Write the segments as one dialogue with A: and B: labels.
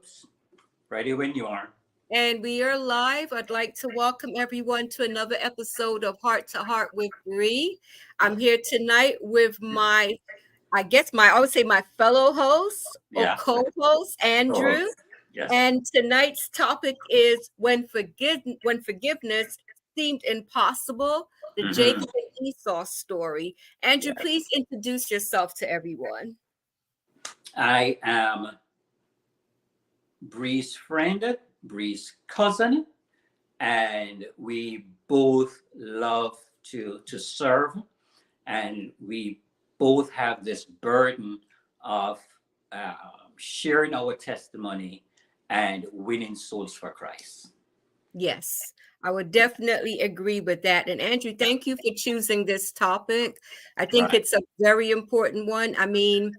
A: Oops. Ready when you are.
B: And we are live. I'd like to welcome everyone to another episode of Heart to Heart with Bree. I'm here tonight with I would say my fellow host or
A: Yeah.
B: co-host, Andrew.
A: Oh, yes.
B: And tonight's topic is when forgiveness seemed impossible, the
A: Mm-hmm.
B: Jacob and Esau story. Andrew,
A: Yes.
B: please introduce yourself to everyone.
A: I am Bree's friend, Bree's cousin, and we both love to serve, and we both have this burden of sharing our testimony and winning souls for Christ.
B: Yes, I would definitely agree with that. And Andrew, thank you for choosing this topic. I think
A: Right.
B: it's a very important one. I mean,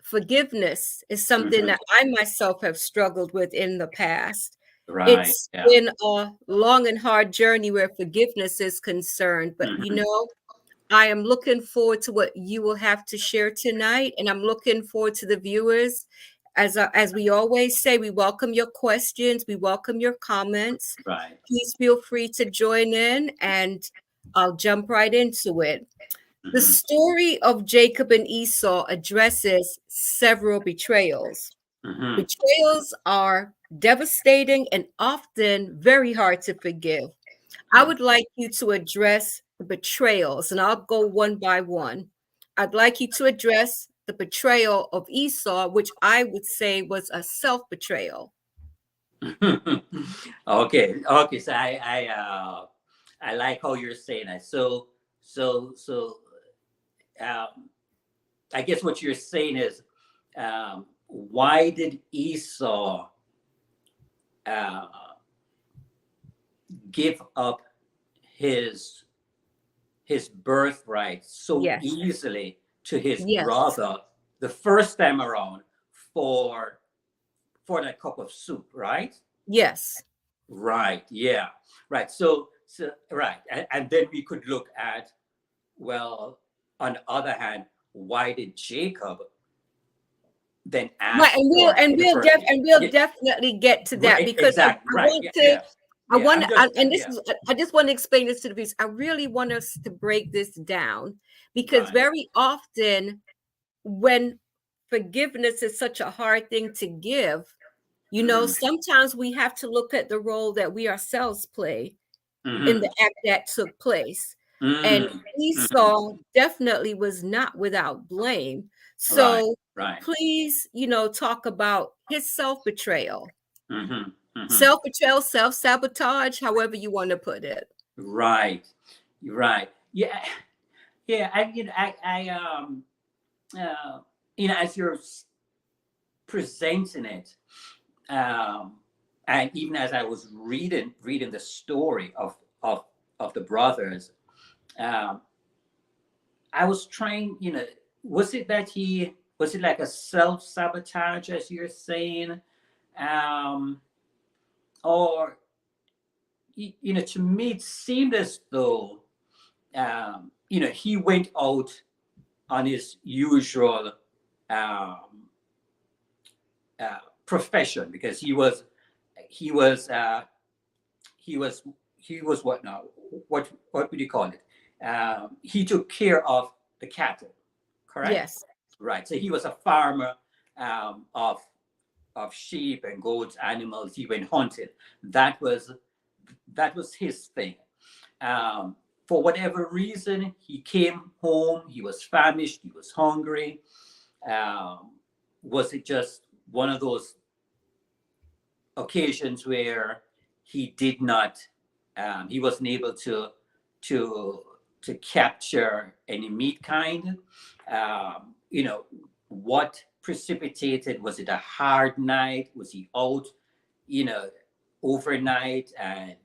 B: forgiveness is something
A: Mm-hmm.
B: that I myself have struggled with in the past.
A: Right.
B: It's
A: Yeah.
B: been a long and hard journey where forgiveness is concerned. But,
A: Mm-hmm.
B: I am looking forward to what you will have to share tonight. And I'm looking forward to the viewers. As we always say, we welcome your questions, we welcome your comments.
A: Right.
B: Please feel free to join in and I'll jump right into it. The
A: Mm-hmm.
B: story of Jacob and Esau addresses several betrayals.
A: Mm-hmm.
B: Betrayals are devastating and often very hard to forgive. I would like you to address the betrayals, and I'll go one by one. I'd like you to address the betrayal of Esau, which I would say was a self-betrayal.
A: Okay. So I like how you're saying that. So um, I guess what you're saying is, why did Esau uh, give up his his birthright so
B: Yes,
A: easily to his
B: yes,
A: brother the first time around for for that cup of soup, right?
B: yes.
A: Right. Yeah. Right. So right, and then we could look at, well, on the other hand, why did Jacob then
B: Right,
A: ask
B: and we'll
A: for it
B: and
A: in the
B: we'll
A: first
B: def
A: place?
B: and we'll
A: Yeah.
B: definitely get to that
A: Right.
B: because
A: Exactly.
B: I
A: Right.
B: want
A: Yeah.
B: to
A: Yeah. Yeah. I'm just.
B: and this
A: Yeah.
B: is I just want to explain this to the piece. I really want us to break this down because
A: Right.
B: very often when forgiveness is such a hard thing to give,
A: Mm-hmm.
B: sometimes we have to look at the role that we ourselves play in
A: Mm-hmm.
B: the act that took place. And
A: Mm-hmm.
B: Esau definitely was not without blame.
A: Right.
B: So
A: Right.
B: please, talk about his self-betrayal.
A: Mm-hmm. Mm-hmm.
B: Self-betrayal, self-sabotage, however you want to put it.
A: Right. Right. Yeah. Yeah. Uh, as you're presenting it, um, and even as I was reading the story of the brothers, um, I was trying. Was it that he was it like a self sabotage, as you're saying, um, or to me it seemed as though he went out on his usual um, profession because he was he was he was what now? What would you call it? He took care of the cattle, correct?
B: Yes.
A: Right. So he was a farmer of sheep and goats, animals. He went hunting. That was that was his thing. For whatever reason, he came home. He was famished. He was hungry. Um, was it just one of those occasions where he did not he wasn't able to to capture any meat kind? What precipitated? Was it a hard night? Was he out you know overnight? And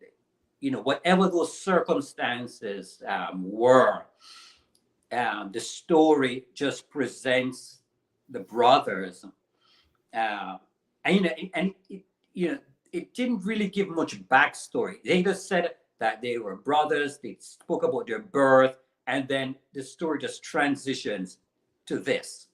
A: whatever those circumstances were, the story just presents the brothers, uh, and it didn't really give much backstory. They just said that they were brothers. They spoke about their birth, and then the story just transitions to this,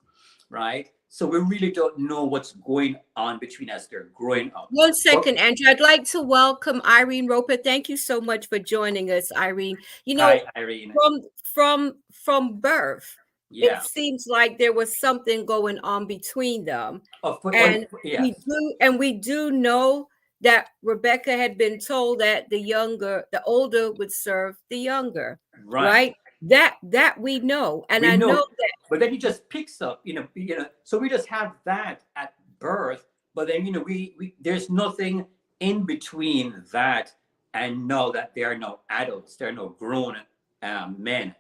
A: right? So we really don't know what's going on between as they're growing up.
B: One
A: But
B: second, Andrew. I'd like to welcome Irene Roper. Thank you so much for joining us, Irene. You know,
A: hi, Irene.
B: from birth, it
A: Yeah,
B: seems like there was something going on between them.
A: of course.
B: And
A: Yes,
B: we do know that Rebecca had been told that the older would serve the younger,
A: right.
B: right? That we know. And
A: We
B: I know
A: know,
B: that.
A: but then he just picks up, so we just have that at birth, but then we there's nothing in between that and know that they are now adults, they're now grown men.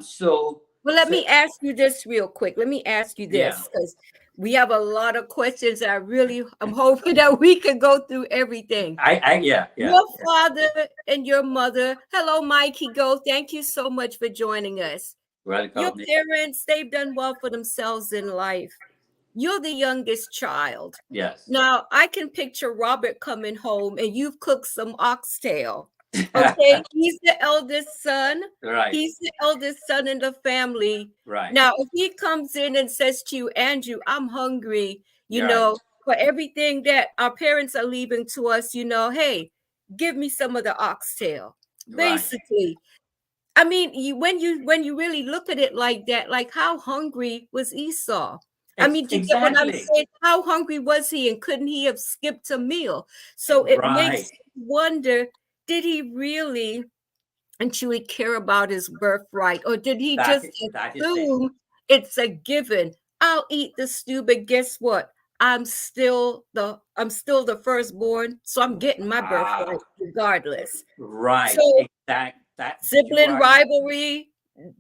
A: So
B: Well, let
A: so
B: me ask you this real quick. Let me ask you
A: yeah,
B: this because we have a lot of questions. I'm hoping that we can go through everything.
A: yeah, yeah,
B: Your
A: yeah.
B: father and your mother. Hello, Mikey Go. Thank you so much for joining us. Your
A: Welcome.
B: parents, they've done well for themselves in life. You're the youngest child.
A: Yes.
B: Now, I can picture Robert coming home and you've cooked some oxtail. Okay, he's the eldest son.
A: Right,
B: He's the eldest son in the family.
A: right,
B: Now, if he comes in and says to you, Andrew, I'm hungry,
A: right,
B: for everything that our parents are leaving to us, hey, give me some of the oxtail.
A: right.
B: Basically, I mean, when you really look at it like that, like how hungry was Esau? I mean, do you get what I'm
A: Exactly.
B: saying? How hungry was he, and couldn't he have skipped a meal? So it
A: Right.
B: makes you wonder: did he really and truly care about his birthright, or did he just
A: That is it.
B: assume it's a given? I'll eat the stew, but guess what? I'm still the firstborn, so I'm getting my
A: Ah,
B: birthright regardless.
A: right.
B: So
A: Exact. That you
B: sibling
A: are
B: rivalry,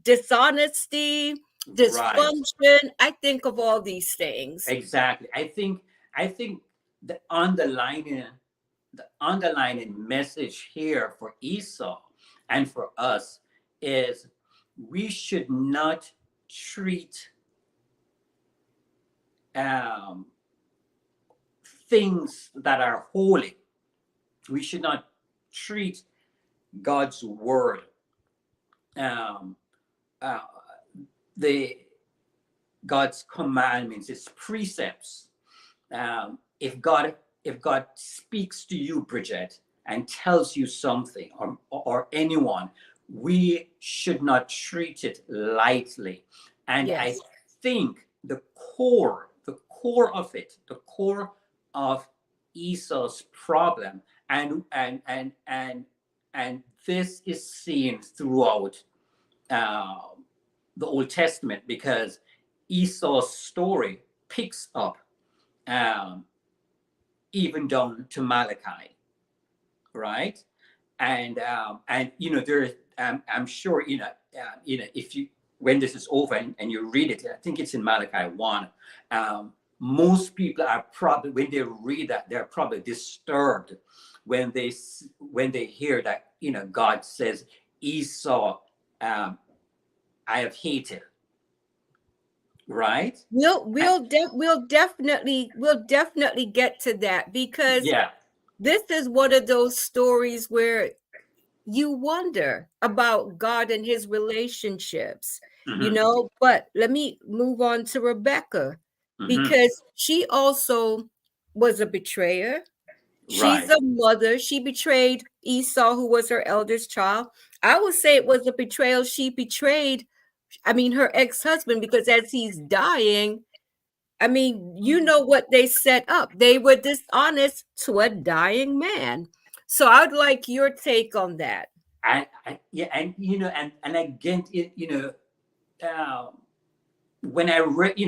B: dishonesty,
A: right.
B: dysfunction. I think of all these things.
A: Exactly. I think the underlining message here for Esau and for us is we should not treat um, things that are holy. We should not treat God's word, um, uh, the God's commandments, His precepts. If God speaks to you, Bridget, and tells you something, or anyone, we should not treat it lightly. And I
B: Yes.
A: think the core of Esau's problem, and this is seen throughout uh, the Old Testament, because Esau's story picks up um, even down to Malachi, right? And there, I'm sure if you, when this is over and you read it, I think it's in Malachi 1. Most people are probably, when they read that, they're probably disturbed when they hear that God says, Esau, I have hated, right?
B: We'll definitely get to that because
A: Yeah.
B: this is one of those stories where you wonder about God and his relationships.
A: Hmm.
B: But let me move on to Rebecca
A: Hmm.
B: because she also was a betrayer. She's
A: Right.
B: a mother. She betrayed Esau, who was her eldest child. I would say it was a betrayal. She betrayed, I mean, her ex-husband, because as he's dying, I mean, you know what they set up. They were dishonest to a dying man. So I'd like your take on that.
A: Yeah, and again, uh, when I read, in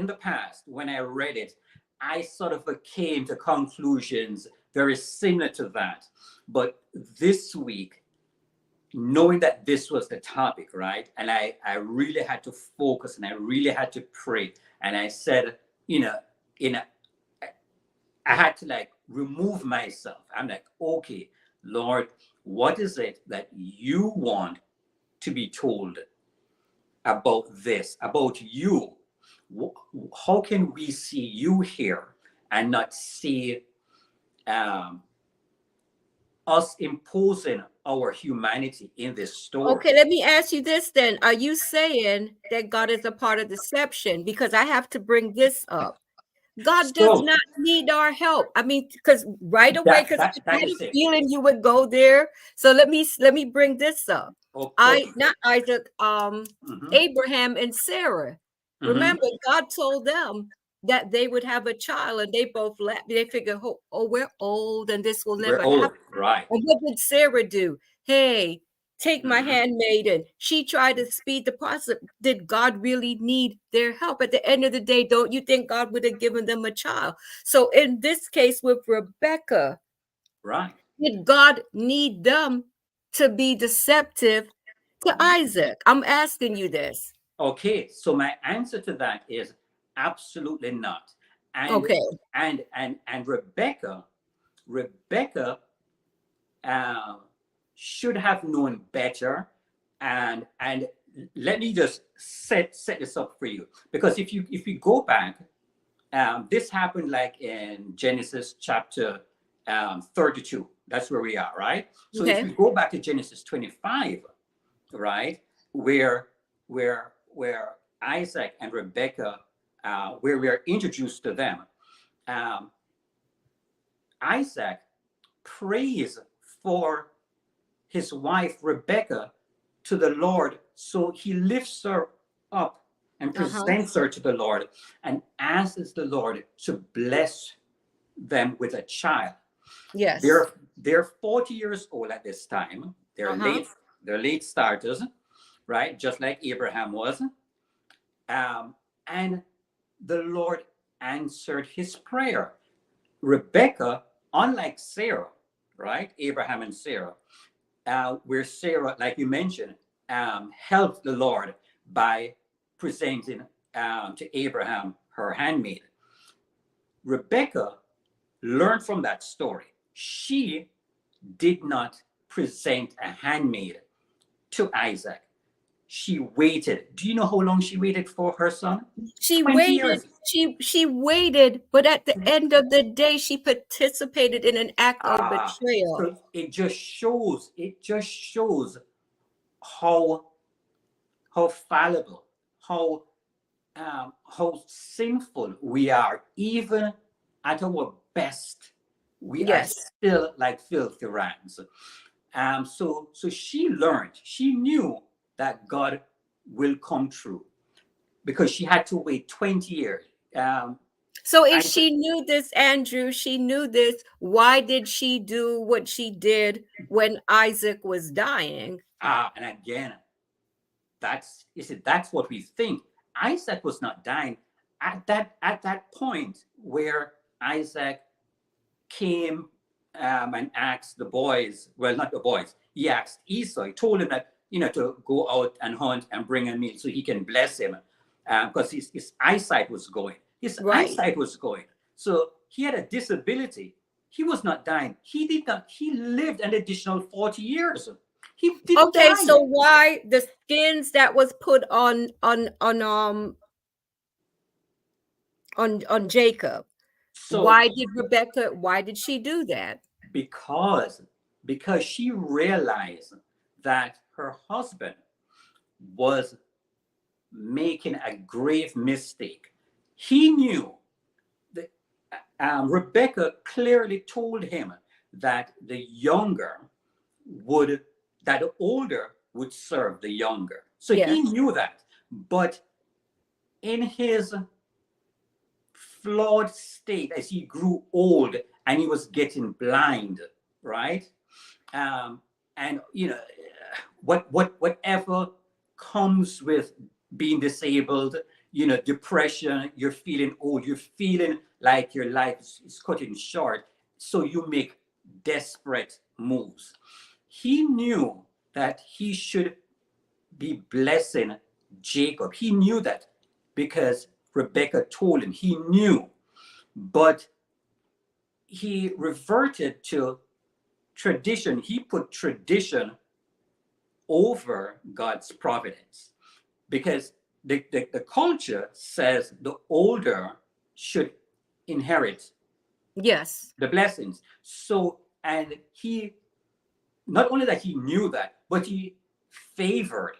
A: the past, when I read it, I sort of came to conclusions very similar to that. But this week, knowing that this was the topic, right, and I really had to focus and I really had to pray, and I said, you know, in a, I had to like remove myself. I'm like, okay, Lord, what is it that you want to be told about this, about you? How can we see you here and not see um, us imposing our humanity in this story.
B: Okay, let me ask you this then. Are you saying that God is a part of deception? Because I have to bring this up. God does
A: So
B: not need our help. I mean, because right away,
A: that
B: because
A: that
B: I
A: that
B: had
A: is
B: a
A: it.
B: feeling you would go there. So let me bring this up.
A: Okay.
B: Not Isaac,
A: Hmm.
B: Abraham and Sarah.
A: Hmm.
B: Remember, God told them that they would have a child, and they both laughed. They figured, oh, we're old, and this will
A: We're
B: never
A: old,
B: happen.
A: right?
B: And what did Sarah do? Hey, take my
A: Hmm.
B: handmaiden. She tried to speed the process. Did God really need their help? At the end of the day, don't you think God would have given them a child? So in this case with Rebecca,
A: Right.
B: did God need them to be deceptive to Isaac? I'm asking you this.
A: Okay, so my answer to that is absolutely not. And
B: Okay.
A: and Rebecca um, should have known better. And let me just set this up for you, because if you go back, this happened like in Genesis chapter 32. That's where we are, right? So if
B: Okay.
A: we go back to Genesis 25, right, where where Isaac and Rebecca, where we are introduced to them, um, Isaac prays for his wife Rebecca to the Lord. So he lifts her up and
B: Uh-huh.
A: presents her to the Lord and asks the Lord to bless them with a child.
B: Yes.
A: They're 40 years old at this time.
B: Uh-huh.
A: They're late starters, right? Just like Abraham was. And the Lord answered his prayer. Rebecca, unlike Sarah, right? Abraham and Sarah, where Sarah, like you mentioned, helped the Lord by presenting to Abraham her handmaid. Rebecca learned from that story. She did not present a handmaid to Isaac. She waited. Do you know how long she waited for her son?
B: She
A: 20
B: waited.
A: years.
B: She waited, but at the end of the day, she participated in an act of
A: Ah,
B: betrayal.
A: so it just shows how fallible, how sinful we are. Even at our best, we are
B: Yes.
A: still like filthy rags. So she learned, she knew that God will come true, because she had to wait 20 years. Um,
B: So if
A: I
B: she knew this, Andrew, she knew this, why did she do what she did when Isaac was dying?
A: and again, that's what we think. Isaac was not dying at that point where Isaac came, and asked the boys, well, not the boys, he asked Esau. He told him that, to go out and hunt and bring a meal so he can bless him, because his eyesight was going. His
B: Right.
A: eyesight was going. So he had a disability. He was not dying. He did not. He lived an additional 40 years. He didn't
B: Okay,
A: die.
B: so why the skins that was put on Jacob?
A: So
B: Why did she do that?
A: because because she realized that her husband was making a grave mistake. He knew that, Rebecca clearly told him that would the older would serve the younger. So he
B: Yes.
A: knew that. But in his flawed state, as he grew old and he was getting blind, right? Um, and whatever comes with being disabled, depression, you're feeling old, you're feeling like your life is cutting short, so you make desperate moves. He knew that he should be blessing Jacob. He knew that because Rebecca told him. He knew, but he reverted to tradition. He put tradition over God's providence, because the culture says the older should inherit
B: Yes.
A: the blessings. So, and he not only that he knew that, but favored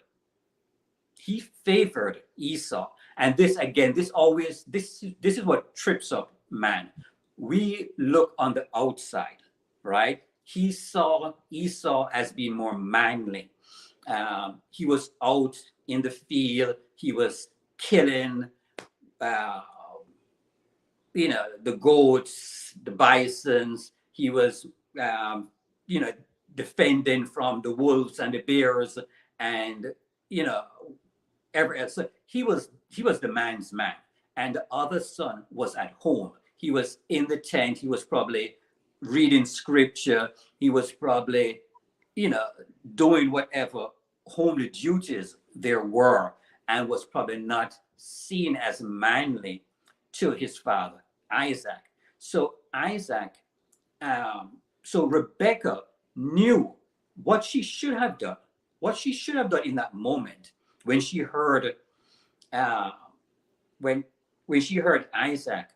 A: he favored Esau. And this again, this is what trips up man. We look on the outside, right? He saw Esau as being more manly. He was out in the field. He was killing, uh, the goats, the bisons. He was, um, you know, defending from the wolves and the bears, and you know, so he was the man's man, and the other son was at home. He was in the tent. He was probably reading scripture. He was probably, you know, doing whatever homely duties there were, and was probably not seen as manly to his father Isaac. So so Rebecca knew what she should have done. What she should have done in that moment when she heard, uh, when she heard Isaac,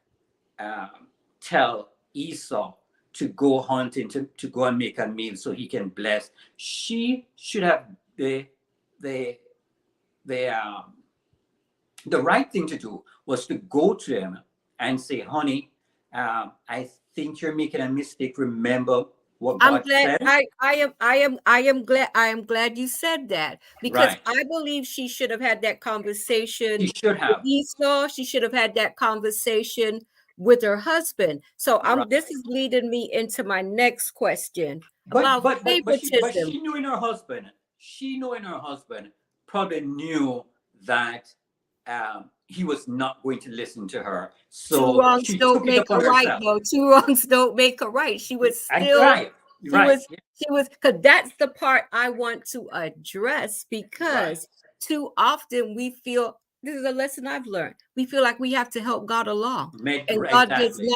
A: tell Esau to go hunting, to go and make a meal so he can bless. She should have the the um, the right thing to do was to go to him and say, "Honey, I think you're making a mistake. Remember what
B: I'm
A: God
B: glad
A: said."
B: I am glad you said that, because
A: Right.
B: I believe she should have had that
A: She
B: conversation
A: should
B: with
A: have.
B: Esau. She should have had that conversation with her husband. So
A: Right.
B: this is leading me into my next question
A: But
B: about
A: but but but she but
B: favoritism.
A: she knew in her husband. She knew in her husband probably knew that, he was not going to listen to her.
B: Two
A: So
B: wrongs
A: she
B: don't
A: took it
B: make a
A: upon
B: right,
A: herself.
B: though. Two wrongs don't make a right. She was
A: And
B: still,
A: right,
B: she
A: right,
B: was,
A: yeah,
B: because that's the part I want to address,
A: right,
B: because too often we feel, this is a lesson I've learned. We feel like we have to help God along, and
A: exactly.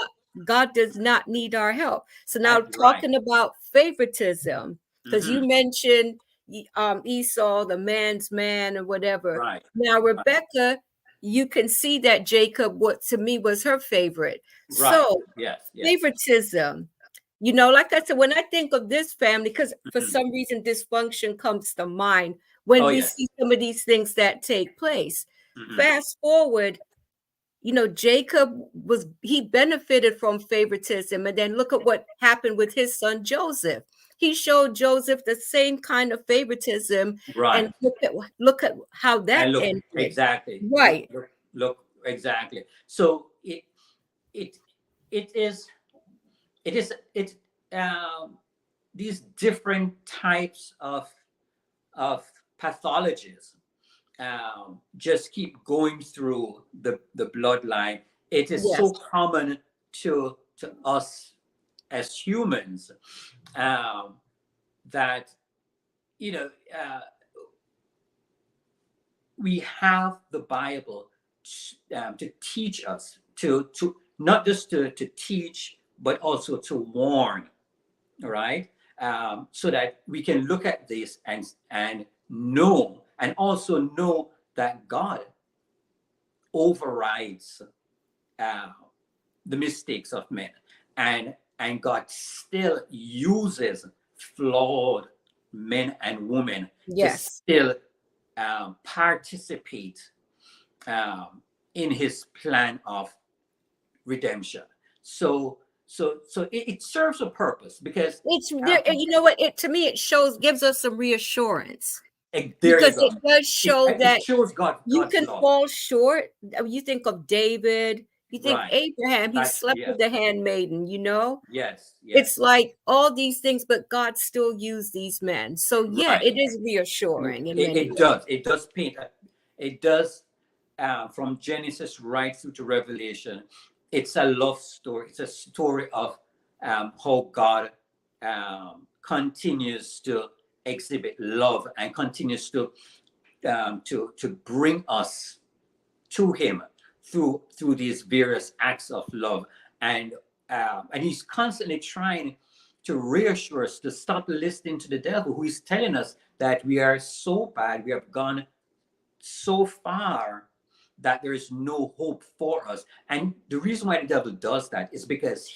B: God does not need our help. So now
A: Right.
B: talking about favoritism, because you
A: Hmm.
B: mentioned Esau, the man's man, or whatever.
A: Right.
B: Now
A: Right.
B: Rebecca, you can see that Jacob, what to me was her favorite.
A: Right.
B: So,
A: Yes. Yes.
B: favoritism, like I said, when I think of this family, because for
A: Mhm.
B: some reason dysfunction comes to mind when
A: Oh
B: we see
A: yes.
B: some of these things that take place.
A: Hmm.
B: Fast forward, Jacob he benefited from favoritism. And then look at what happened with his son Joseph. He showed Joseph the same kind of favoritism,
A: Right.
B: and look at how that
A: And look,
B: ended.
A: exactly.
B: Right.
A: Look exactly. So it it is it is it these different types of pathologies, just keep going through the bloodline. It is so
B: Yes.
A: common to us as humans, um, that you know uh, we have the Bible to teach us, to not just to teach, but also to warn. All right. So that we can look at this and know, and also know that God overrides, uh, the mistakes of men, and God still uses flawed men and women to
B: Yes.
A: still, participate, in His plan of redemption. So it serves a purpose because,
B: It's there,
A: um,
B: you know what? It to me, it gives us some reassurance,
A: there you
B: because
A: go.
B: it does show
A: It
B: that
A: shows
B: you
A: God's
B: can
A: love.
B: fall short. You think of David, you think
A: Right.
B: Abraham, he
A: That's
B: slept
A: yes.
B: with the handmaiden.
A: Yes.
B: It's
A: Yes.
B: like all these things, but God still used these men. So yeah,
A: Right.
B: it is reassuring in
A: It,
B: many
A: it
B: ways.
A: does. It does paint. It does, from Genesis right through to Revelation. It's a love story. It's a story of, how God, continues to exhibit love and continues to bring us to Him through these various acts of love, and He's constantly trying to reassure us to stop listening to the devil, who is telling us that we are so bad, we have gone so far that there is no hope for us. And the reason why the devil does that is because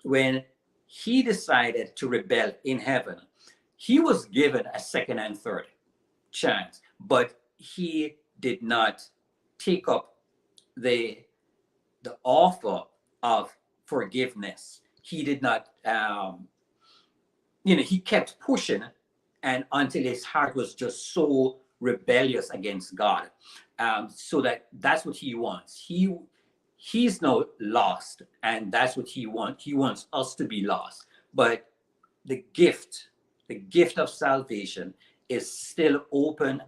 A: when he decided to rebel in heaven. He was given a second and third chance, but he did not take up the the offer of forgiveness. He did not, he kept pushing, and until his heart was just so rebellious against God, so that's what he wants. He's now lost, and that's what he wants. He wants us to be lost, but the gift, the gift of salvation, is still open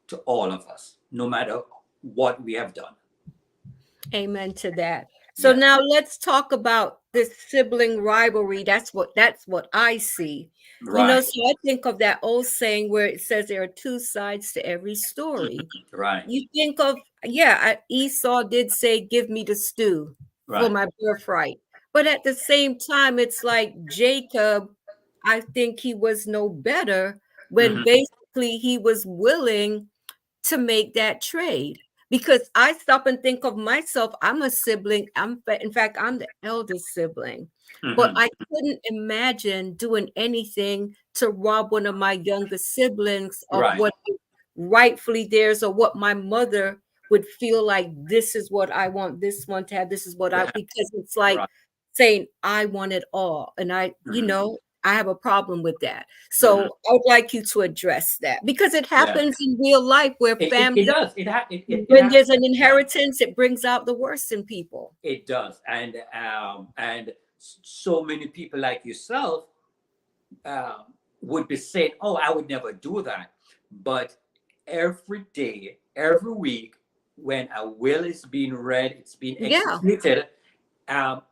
A: to all of us, no matter what we have done.
B: Amen to that. So
A: Yeah.
B: now let's talk about this sibling rivalry. That's what I see.
A: Right.
B: So I think of that old saying where it says there are two sides to every story.
A: Right.
B: You think of, yeah, Esau did say, "Give me the stew for
A: Right.
B: my birthright," but at the same time, it's like Jacob. I think he was no better when
A: Hmm.
B: basically he was willing to make that trade, because I stop and think of myself. I'm a sibling. In fact, I'm the eldest sibling, but
A: Hmm.
B: I couldn't imagine doing anything to rob one of my younger siblings of
A: Right.
B: what is rightfully theirs, or what my mother would feel like, this is what I want this one to have, this is what I, because it's like
A: Right.
B: saying I want it all, and
A: Hmm.
B: I have a problem with that.
A: Hmm.
B: So I would like you to address that, because it
A: Yeah.
B: happens in real life where
A: It
B: family,
A: does. It
B: when there's
A: happens
B: an
A: all the time.
B: inheritance, it brings out the worst in people.
A: It does, and so many people like yourself would be saying, "Oh, I would never do that," but every day, every week, when a will is being read, it's being
B: Yeah.
A: executed, um,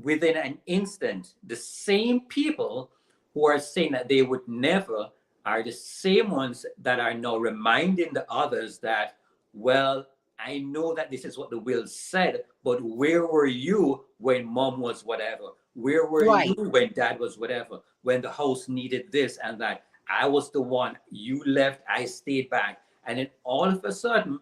A: within an instant, the same people who are saying that they would never are the same ones that are now reminding the others that, well, I know that this is what the will said, but where were you when mom was whatever? Where were you
B: Right.
A: when dad was whatever? When the house needed this and that? I was the one. You left, I stayed back. And then all of a sudden,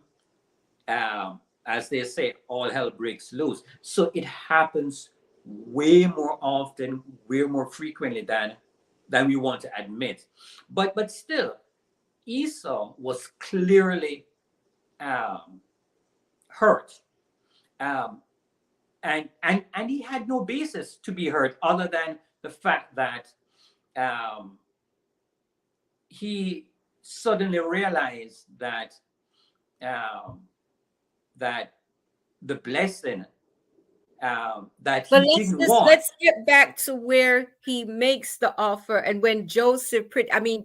A: as they say, all hell breaks loose. So it happens way more often, way more frequently than we want to admit. But still, Esau was clearly um, hurt, um, and he had no basis to be hurt other than the fact that um, he suddenly realized um, that the blessing that
B: But
A: he
B: let's
A: didn't
B: just
A: want.
B: let's get back to where he makes the offer, and when Joseph, I mean,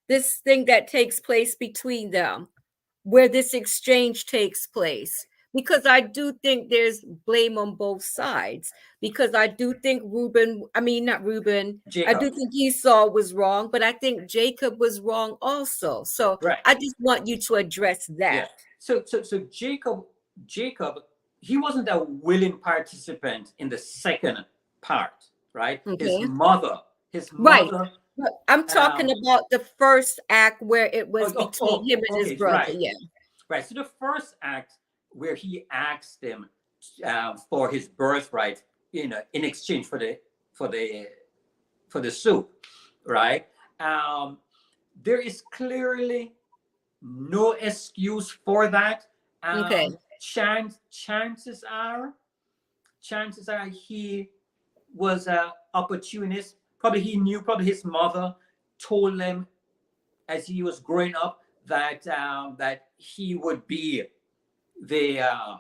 B: this thing that takes place between them, where this exchange takes place. Because I do think there's blame on both sides. Because I do think not Reuben, I
A: Jacob,
B: do think Esau was wrong, but I think Jacob was wrong also. So
A: right?
B: I just want you to address
A: Yeah.
B: that.
A: So Jacob, he wasn't a willing participant in the second part, right? His
B: Okay.
A: mother, his
B: Right.
A: mother.
B: But I'm talking
A: Um,
B: about the first act where it was between him and his
A: okay,
B: brother.
A: right,
B: Yeah.
A: right. So the first act where he asked him for his birthright, in exchange for the for the soup, right? Um, there is clearly no excuse for that.
B: Okay.
A: Chances are he was a opportunist. Probably he knew. Probably his mother told him as he was growing up that he would be the uh,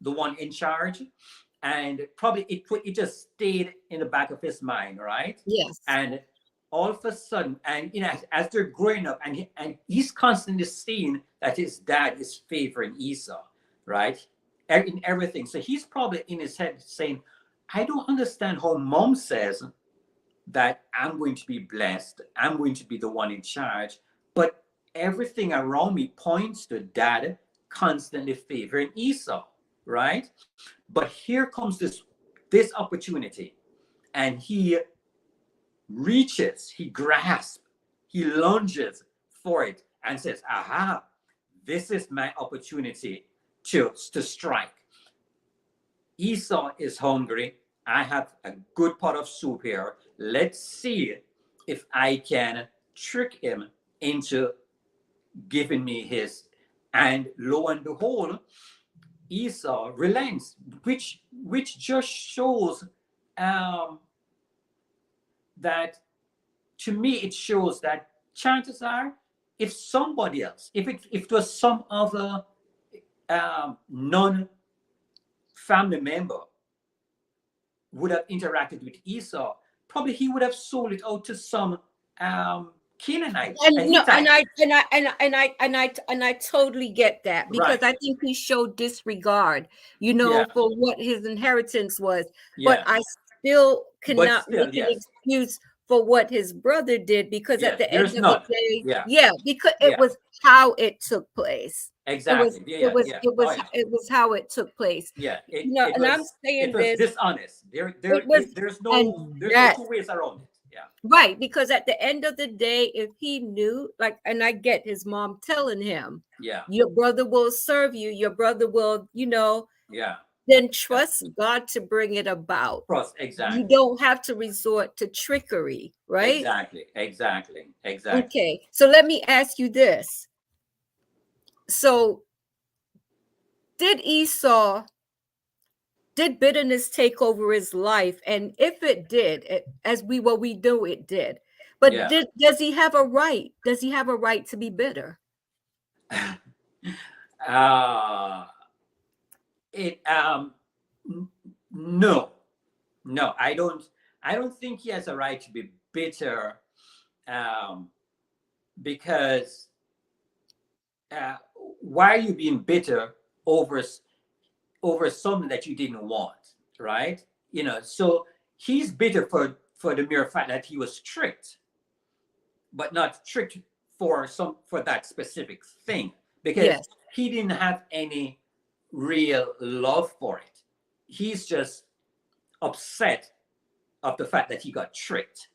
A: the one in charge, and probably it just stayed in the back of his mind, right?
B: Yes.
A: And all of a sudden, and as they're growing up, and he's constantly seeing that his dad is favoring Esau, right? In everything. So he's probably in his head saying, I don't understand how mom says that I'm going to be blessed, I'm going to be the one in charge, but everything around me points to dad constantly favoring Esau, right? But here comes this opportunity, and he reaches, he grasps, he lunges for it and says, aha, this is my opportunity to strike. Esau is hungry. I have a good pot of soup here. Let's see if I can trick him into giving me his. And lo and behold, Esau relents, which just shows um, that, to me, it shows that chances are, if somebody else, if it was some other non family member would have interacted with Esau, probably he would have sold it out to some Canaanite, a
B: And no, and
A: Hittite.
B: I and I and I and I and I and I totally get that, because
A: Right.
B: I think he showed disregard,
A: Yeah.
B: for what his inheritance was. But
A: Yeah.
B: I still
A: But
B: cannot
A: still,
B: make an
A: yes.
B: excuse for what his brother did, because at
A: Yes.
B: the end
A: There's
B: of the
A: none.
B: day,
A: Yeah.
B: yeah, because it
A: Yeah.
B: was how it took place. It was
A: Exactly. Yeah.
B: it
A: Yeah.
B: was
A: Yeah.
B: it
A: Oh
B: was
A: yeah.
B: it was how it took place.
A: Yeah.
B: And I'm
A: It
B: saying
A: was
B: this,
A: dishonest.
B: it was, and
A: There's no
B: that
A: two ways around it. Yeah.
B: right, because at the end of the day, if he knew, like, and I get his mom telling him,
A: Yeah.
B: your brother will serve you, your brother will,
A: Yeah.
B: then
A: Yeah.
B: trust God to bring it about.
A: Cross.
B: You
A: Exactly.
B: don't have to resort to trickery, right?
A: Exactly. Exactly. Exactly.
B: Okay, so let me ask you this. So, did Esau, did bitterness take over his life? And if it did, as we know it did, but
A: Yeah.
B: does he have a right? Does he have a right to be bitter?
A: uh it no, no, I don't think he has a right to be bitter, um because uh why are you being bitter over something that you didn't want, right? So he's bitter for the mere fact that he was tricked, but not tricked for that specific thing, because
B: Yes.
A: he didn't have any real love for it. He's just upset of the fact that he got tricked,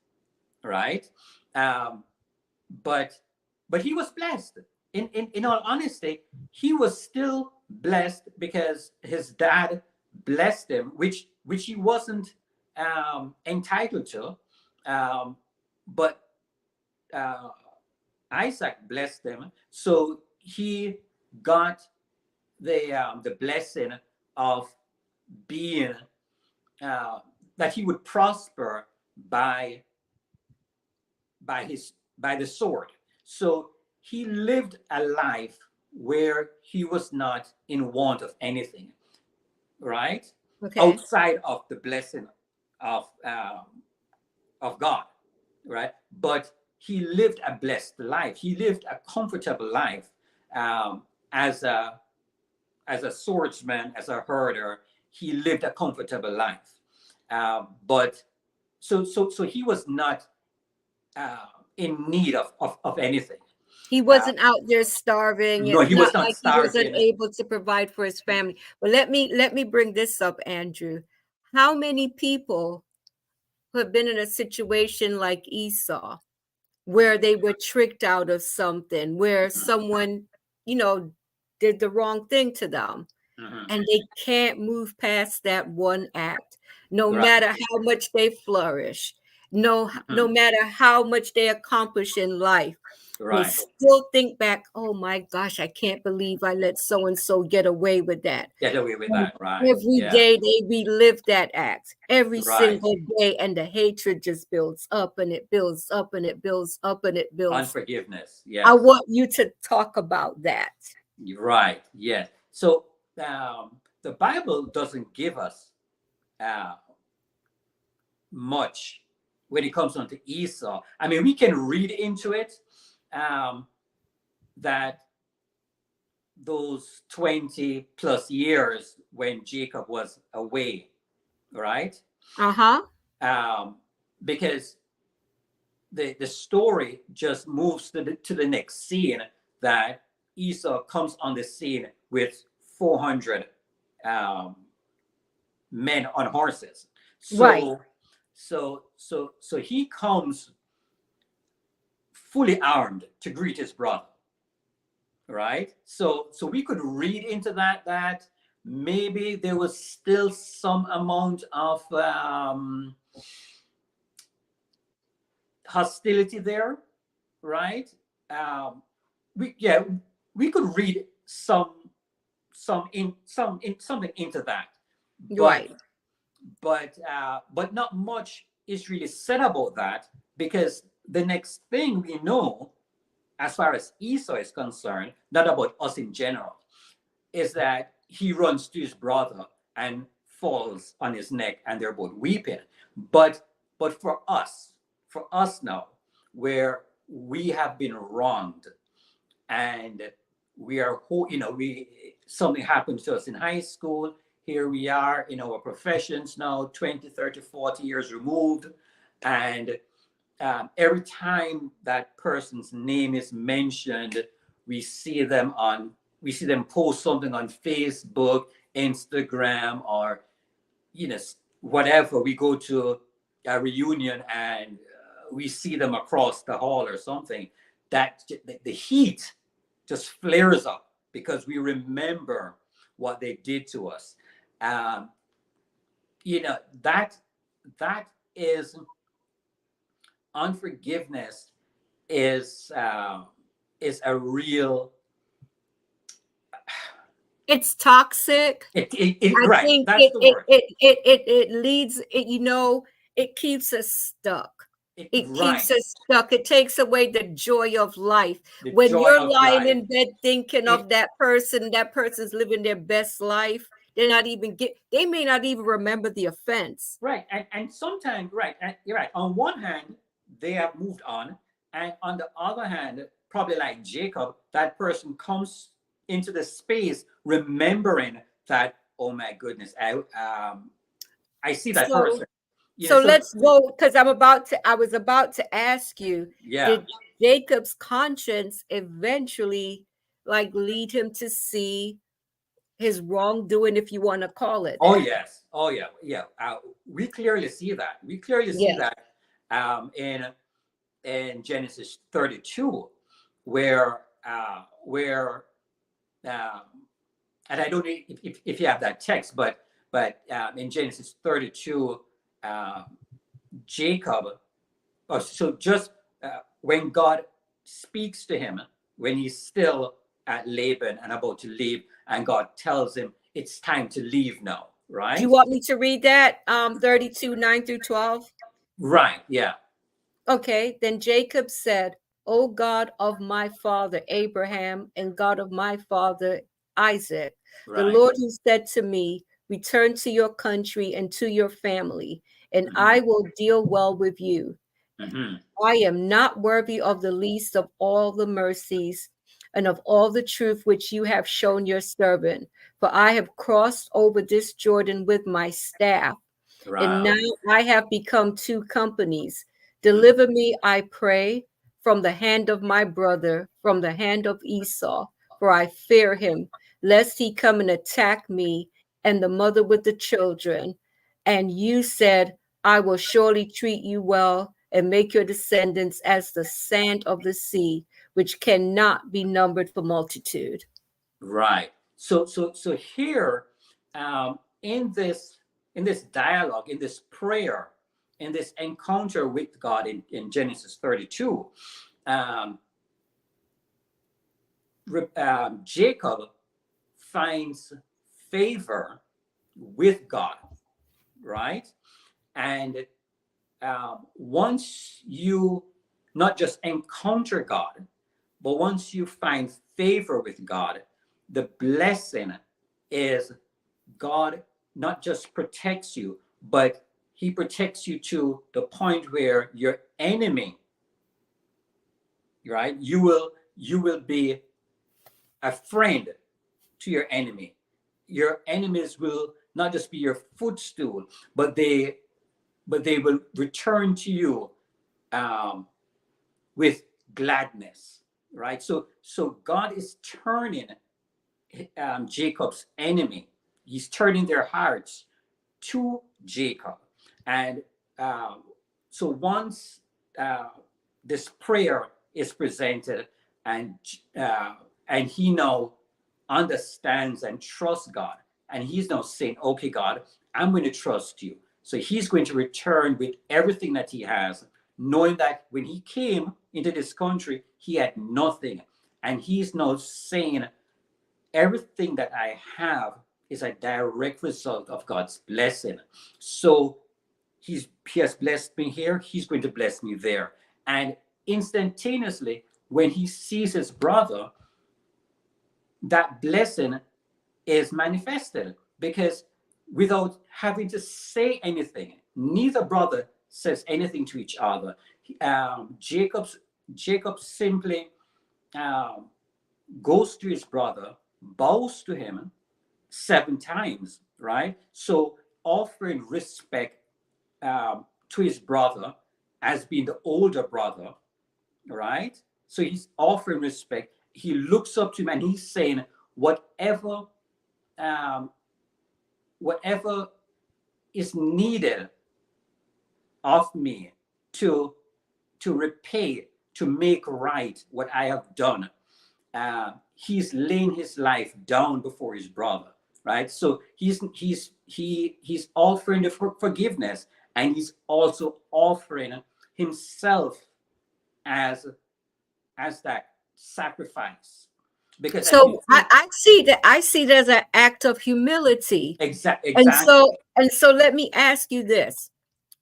A: right? Um, but he was blessed. In all honesty, he was still blessed because his dad blessed him, which he wasn't entitled to. But uh, Isaac blessed him, so he got the blessing of being uh, that he would prosper by by the sword. So he lived a life where he was not in want of anything, right?
B: Okay.
A: Outside of the blessing of God, right? But he lived a blessed life. He lived a comfortable life, as a swordsman, as a herder. He lived a comfortable life, but so he was not uh, in need of anything.
B: He
A: Uh,
B: wasn't out there starving.
A: no,
B: It's
A: he
B: not
A: was not
B: like he wasn't
A: starving.
B: able to provide for his family. But let me bring this up, Andrew. How many people have been in a situation like Esau, where they were tricked out of something, where someone, you know, did the wrong thing to them,
A: Mhm.
B: and they can't move past that one act, no
A: Right.
B: matter how much they flourish, no
A: Mhm.
B: matter how much they accomplish in life, they
A: Right.
B: still think back, oh my gosh, I can't believe I let so and so get away with that.
A: Get away with
B: And
A: that. Right.
B: every
A: Yeah.
B: day they relive that act, every
A: Right.
B: single day, and the hatred just builds up and it builds up and it builds up and it builds.
A: Unforgiveness.
B: I
A: Yes.
B: want you to talk about that.
A: Right. Yes. So the Bible doesn't give us uh, much when it comes on to Esau. I mean, we can read into it, um, that those 20 plus years when Jacob was away, right?
B: Uh-huh.
A: Um, because the story just moves to the next scene, that Esau comes on the scene with 400 um, men on horses.
B: Right.
A: So he comes fully armed to greet his brother, right? So we could read into that maybe there was still some amount of hostility there, right? Um, we yeah, we could read something into that, but
B: Right.
A: but not much is really said about that, because the next thing we know, as far as Esau is concerned, not about us in general, is that he runs to his brother and falls on his neck, and they're both weeping. But for us now, where we have been wronged, and we are, we, something happened to us in high school. Here we are in our professions now, 20, 30, 40 years removed, and every time that person's name is mentioned, we see them on we see them post something on Facebook, Instagram, or whatever. We go to a reunion, and we see them across the hall or something. That the heat just flares up because we remember what they did to us. Um, that is unforgiveness, is a real.
B: It's toxic. I
A: Right,
B: think
A: that's the word.
B: it leads it, it keeps us stuck. It keeps
A: Right,
B: us stuck. It takes away the joy of life.
A: the
B: When
A: joy
B: you're
A: of
B: lying
A: life.
B: in bed thinking
A: It
B: of that person's living their best life. They may not even remember the offense.
A: Right, and sometimes, right, and you're right. On one hand, they have moved on, and on the other hand, probably like Jacob, that person comes into the space remembering that, oh my goodness, I see that
B: So
A: person.
B: so
A: So
B: let's go, because I was about to ask you,
A: yeah.
B: did Jacob's conscience eventually like lead him to see his wrongdoing, if you want to call it
A: Oh
B: that?
A: yes. Oh yeah. Yeah. We clearly see that. We clearly see
B: Yes.
A: that in Genesis 32, where um, and I don't know if you have that text, but in Genesis 32, um, Jacob. Oh, so just when God speaks to him, when he's still at Laban and about to leave, and God tells him it's time to leave now,
B: Do you
A: right?
B: want me to read that? 32, 9 through 12.
A: Right. Yeah.
B: Okay, then Jacob said, O God of my father Abraham and God of my father Isaac, the
A: Right.
B: Lord who said to me, return to your country and to your family, and
A: Mm-hmm.
B: I will deal well with you.
A: Mm-hmm.
B: I am not worthy of the least of all the mercies and of all the truth which you have shown your servant, for I have crossed over this Jordan with my staff, and
A: Wow.
B: now I have become two companies.
A: Mm-hmm.
B: Deliver me, I pray, from the hand of my brother, from the hand of Esau, for I fear him, lest he come and attack me and the mother with the children. And you said, I will surely treat you well and make your descendants as the sand of the sea, which cannot be numbered for multitude.
A: Right. So here, in this dialogue, in this prayer, in this encounter with God in Genesis 32, um, Jacob finds favor with God, right? And once you not just encounter God, but once you find favor with God, the blessing is God not just protects you, but he protects you to the point where your enemy, right? You will be a friend to your enemy. Your enemies will not just be your footstool, but they will return to you um, with gladness, right? So God is turning Jacob's enemy. He's turning their hearts to Jacob, and um, so once uh, this prayer is presented, and uh, and he now understands and trusts God, and he's now saying, okay, God, I'm going to trust you. So he's going to return with everything that he has, knowing that when he came into this country, he had nothing. And he's now saying, everything that I have is a direct result of God's blessing. So he has blessed me here, he's going to bless me there. And instantaneously, when he sees his brother, that blessing is manifested, because without having to say anything, neither brother says anything to each other. Jacob simply um, goes to his brother, bows to him 7 times, right? So offering respect to his brother as being the older brother, right? So he's offering respect. He looks up to him and he's saying, whatever, um, whatever is needed of me to repay, to make right what I have done. He's laying his life down before his brother, right? So he's offering the forgiveness, and he's also offering himself as that sacrifice, because as you
B: So
A: see,
B: I see that as an act of humility. And
A: exactly.
B: so let me ask you this.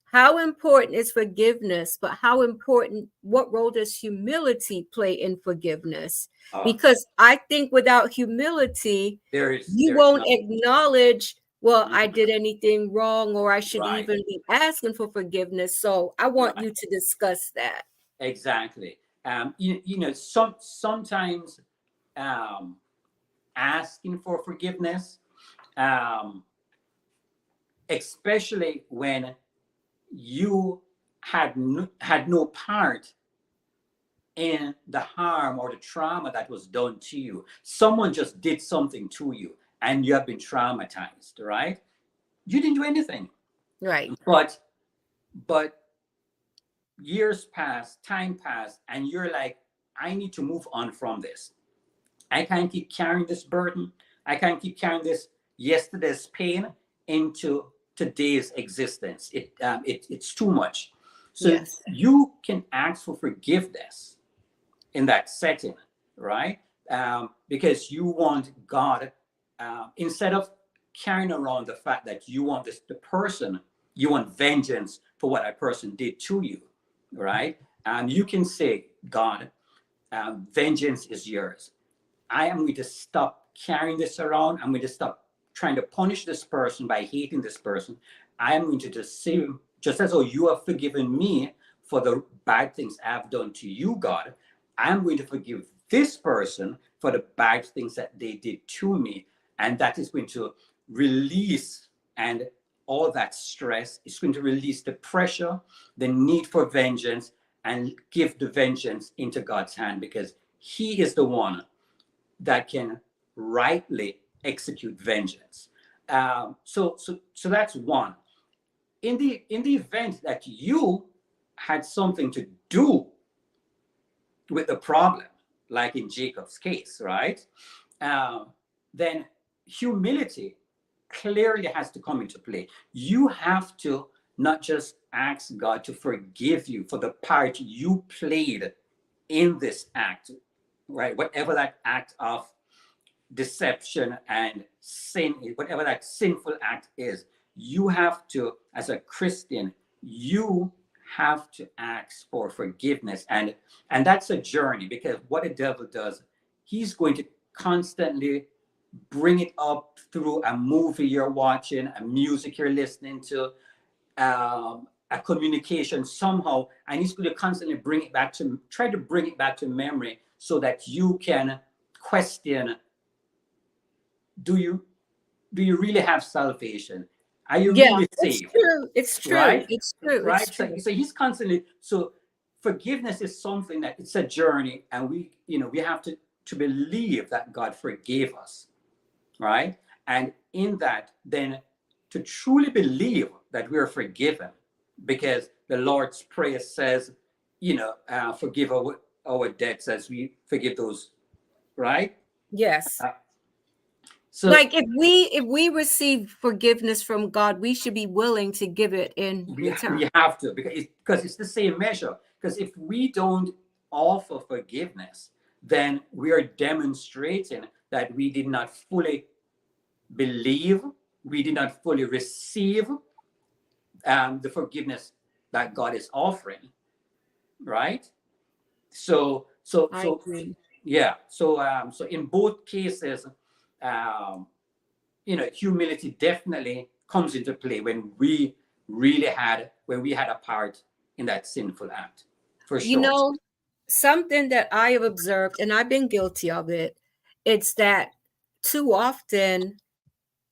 B: How important is forgiveness, but how important, what role does humility play in forgiveness?
A: Uh,
B: Because I think without humility, you
A: there is
B: won't
A: nothing.
B: acknowledge, well, I
A: Mhm.
B: did anything wrong, or I should
A: Right,
B: even be asking for forgiveness. So I want
A: right,
B: you to discuss that.
A: exactly. Sometimes um, asking for forgiveness, um, especially when you had no part in the harm or the trauma that was done to you. Someone just did something to you and you have been traumatized, right? You didn't do anything.
B: Right.
A: But years pass, time pass, and you're like, I need to move on from this. I can't keep carrying this burden. I can't keep carrying this yesterday's pain into today's existence. It's too much. So
B: Yes.
A: you can ask for forgiveness in that setting, right? Because you want God, instead of carrying around the fact that you want the person, you want vengeance for what a person did to you, right? And you can say, God, vengeance is yours. I am going to stop carrying this around. I'm going to stop trying to punish this person by hating this person. I am going to just say, just as though you have forgiven me for the bad things I've done to you, God, I'm going to forgive this person for the bad things that they did to me. And that is going to release and all that stress. It's going to release the pressure, the need for vengeance, and give the vengeance into God's hand, because He is the one that can rightly execute vengeance. So that's one. In the event that you had something to do with the problem, like in Jacob's case, right? Uh, then humility clearly has to come into play. You have to not just ask God to forgive you for the part you played in this act, right? Whatever that act of deception and sin is, whatever that sinful act is, you have to, as a Christian, you have to ask for forgiveness. And that's a journey, because what the devil does, he's going to constantly bring it up through a movie you're watching, a music you're listening to, a communication somehow, and he's going to constantly try to bring it back to memory, so that you can question, do you do you really have salvation? Are you
B: Yeah,
A: really
B: it's
A: saved?
B: true. It's true.
A: Right?
B: It's true. It's
A: Right? So,
B: true.
A: so he's constantly, so forgiveness is something that, it's a journey, and we have to believe that God forgave us, right? And in that, then, to truly believe that we are forgiven, because the Lord's Prayer says, forgive our debts as we forgive those, right?
B: Yes.
A: Uh, So
B: Like if we receive forgiveness from God, we should be willing to give it in return.
A: we have to, because it's the same measure. Because if we don't offer forgiveness, then we are demonstrating that we did not fully believe, we did not fully receive the forgiveness that God is offering, right?
B: I
A: So
B: agree.
A: yeah. So in both cases, um, humility definitely comes into play when we had a part in that sinful act, for
B: You
A: sure.
B: know, something that I have observed, and I've been guilty of it, it's that too often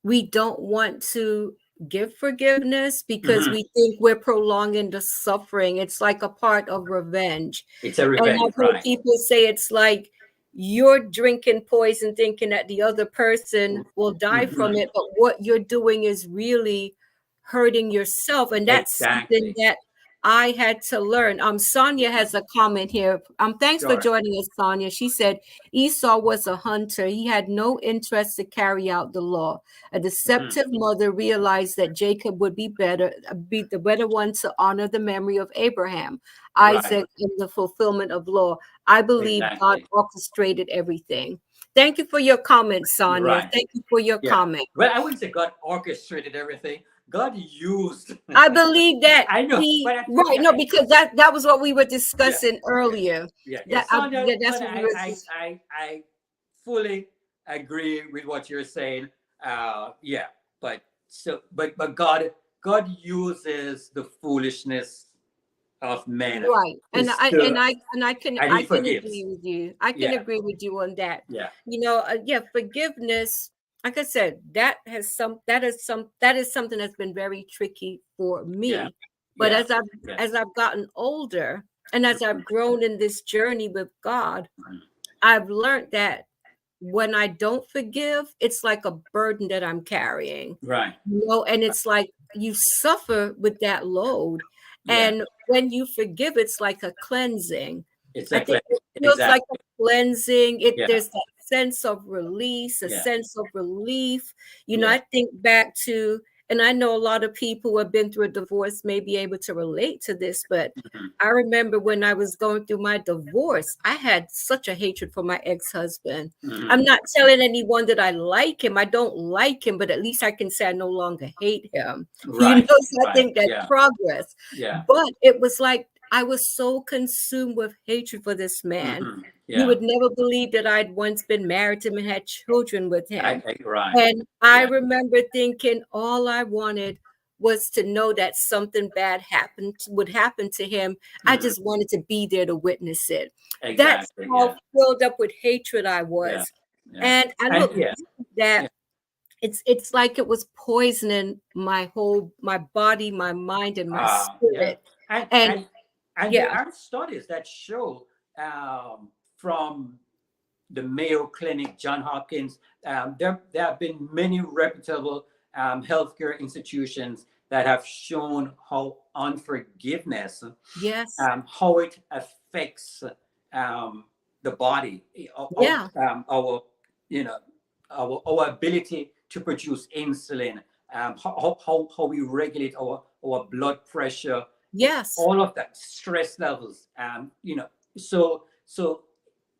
B: we don't want to give forgiveness because
A: Mhm.
B: we think we're prolonging the suffering. It's like a part of revenge.
A: It's a
B: And
A: revenge,
B: I've heard
A: right?
B: people say it's like you're drinking poison thinking that the other person will die from
A: Mhm.
B: it, but what you're doing is really hurting yourself. And that's something
A: Exactly.
B: that I had to learn. Sonia has a comment here. Thanks for
A: Sure.
B: joining us, Sonia. She said Esau was a hunter. He had no interest to carry out the law. A
A: Mhm.
B: deceptive mother realized that Jacob would be the better one to honor the memory of Abraham,
A: Right.
B: Isaac, in the fulfillment of law. I believe God
A: Exactly.
B: orchestrated everything. Thank you for your comment, Sonia.
A: Right.
B: Thank you for your
A: Yeah.
B: comment.
A: Well, I wouldn't say God orchestrated everything. God used.
B: I believe that
A: I know,
B: he
A: but
B: right
A: yeah,
B: no because that was what we were
A: yeah,
B: discussing
A: yeah,
B: earlier.
A: yeah. Sonia,
B: Yeah, that's
A: Sonia,
B: what we were.
A: I fully agree with what you're saying. Yeah, but God uses the foolishness of men
B: Right.
A: to
B: And I
A: still,
B: and I and
A: and
B: I
A: He
B: can agree
A: forgives.
B: with you. I can
A: Yeah,
B: agree with you on that.
A: yeah,
B: Yeah, forgiveness, like I said, that is something that's been very tricky for
A: yeah,
B: me. But
A: yeah, yeah.
B: as I've gotten older and as I've
A: Mhm,
B: grown in this journey with God,
A: mhm.
B: I've learned that when I don't forgive, it's like a burden that I'm carrying,
A: Right.
B: and it's like you suffer with that load.
A: Yeah,
B: And when you forgive, it's like a cleansing.
A: it's
B: I
A: a
B: think it feels like a
A: exactly.
B: cleansing.
A: Yeah,
B: There's that sense of release, a
A: yeah,
B: sense of relief.
A: yeah.
B: I think back to, and I know a lot of people who have been through a divorce may be able to relate to this, but
A: Mhm,
B: I remember when I was going through my divorce, I had such a hatred for my ex-husband. I'm
A: mhm.
B: not telling anyone that I like him. I don't like him, but at least I can say I no longer hate him.
A: Right,
B: So I
A: right.
B: think that's
A: Yeah,
B: progress.
A: yeah.
B: But it was like I was so consumed with hatred for this man. You
A: Yeah.
B: would never believe that I'd once been married to him and had children with him.
A: Right.
B: And I
A: Yeah.
B: remember thinking all I wanted was to know that something bad would happen to him. I
A: Mhm.
B: just wanted to be there to witness it. That's
A: Exactly.
B: how
A: Yeah.
B: filled up with hatred I
A: Yeah.
B: was.
A: Yeah.
B: And I
A: And
B: look
A: yeah.
B: back at that,
A: Yeah.
B: it's like it was poisoning my body, my mind, and my
A: Yeah.
B: spirit.
A: And
B: And
A: and and there
B: yeah,
A: are studies that show from the Mayo Clinic, John Hopkins. There have been many reputable healthcare institutions that have shown how unforgiveness,
B: yes,
A: how it affects um, the body,
B: yeah,
A: our, you know, our ability to produce insulin, how we regulate our blood pressure,
B: yes.
A: all of that, stress levels, so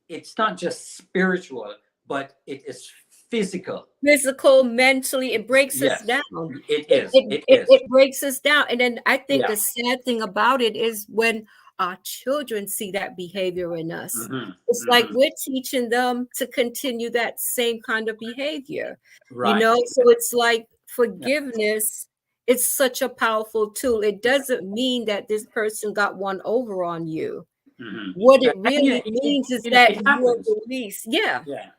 A: it's not just spiritual, but it is physical.
B: Physical, mentally, it breaks us
A: Yes,
B: down.
A: it
B: It
A: is.
B: it
A: It
B: it
A: is.
B: it breaks us down, and then I think
A: Yeah.
B: the sad thing about it is when our children see that behavior in us.
A: Hmm.
B: It's like
A: Hmm.
B: we're teaching them to continue that same kind of behavior,
A: Right.
B: So it's like
A: Yeah.
B: forgiveness is such a powerful tool. It doesn't mean that this person got one over on you.
A: Hmm.
B: What
A: Yeah.
B: it
A: And
B: really means is that
A: it
B: you
A: happens.
B: are released. Yeah.
A: Yeah.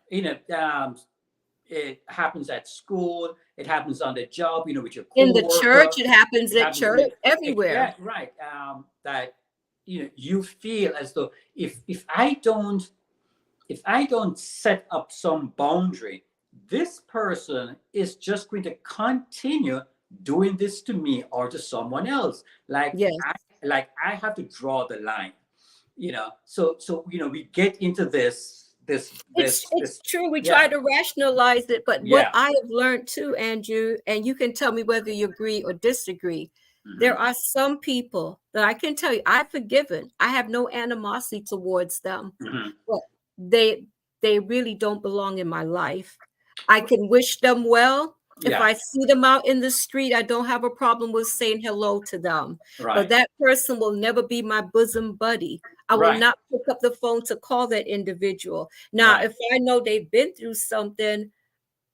A: It happens at school. It happens on the job. With your
B: In the church,
A: coworker.
B: it happens
A: It
B: at
A: happens
B: church, everywhere.
A: yeah, right. That you feel as though if I don't set up some boundary, this person is just going to continue doing this to me or to someone else.
B: Yes.
A: I have to draw the line. So we get into this.
B: It's
A: this.
B: true. We try
A: Yeah,
B: to rationalize it, but what
A: yeah.
B: I have learned too, Andrew, and you can tell me whether you agree or disagree. There
A: Hmm.
B: are some people that I can tell you I've forgiven. I have no animosity towards them,
A: Hmm.
B: but they they really don't belong in my life. I can wish them well. If
A: Yeah,
B: I see them out in the street, I don't have a problem with saying hello to them. But
A: right,
B: that person will never be my bosom buddy. I will
A: right,
B: not pick up the phone to call that individual. Now,
A: right.
B: if I know they've been through something,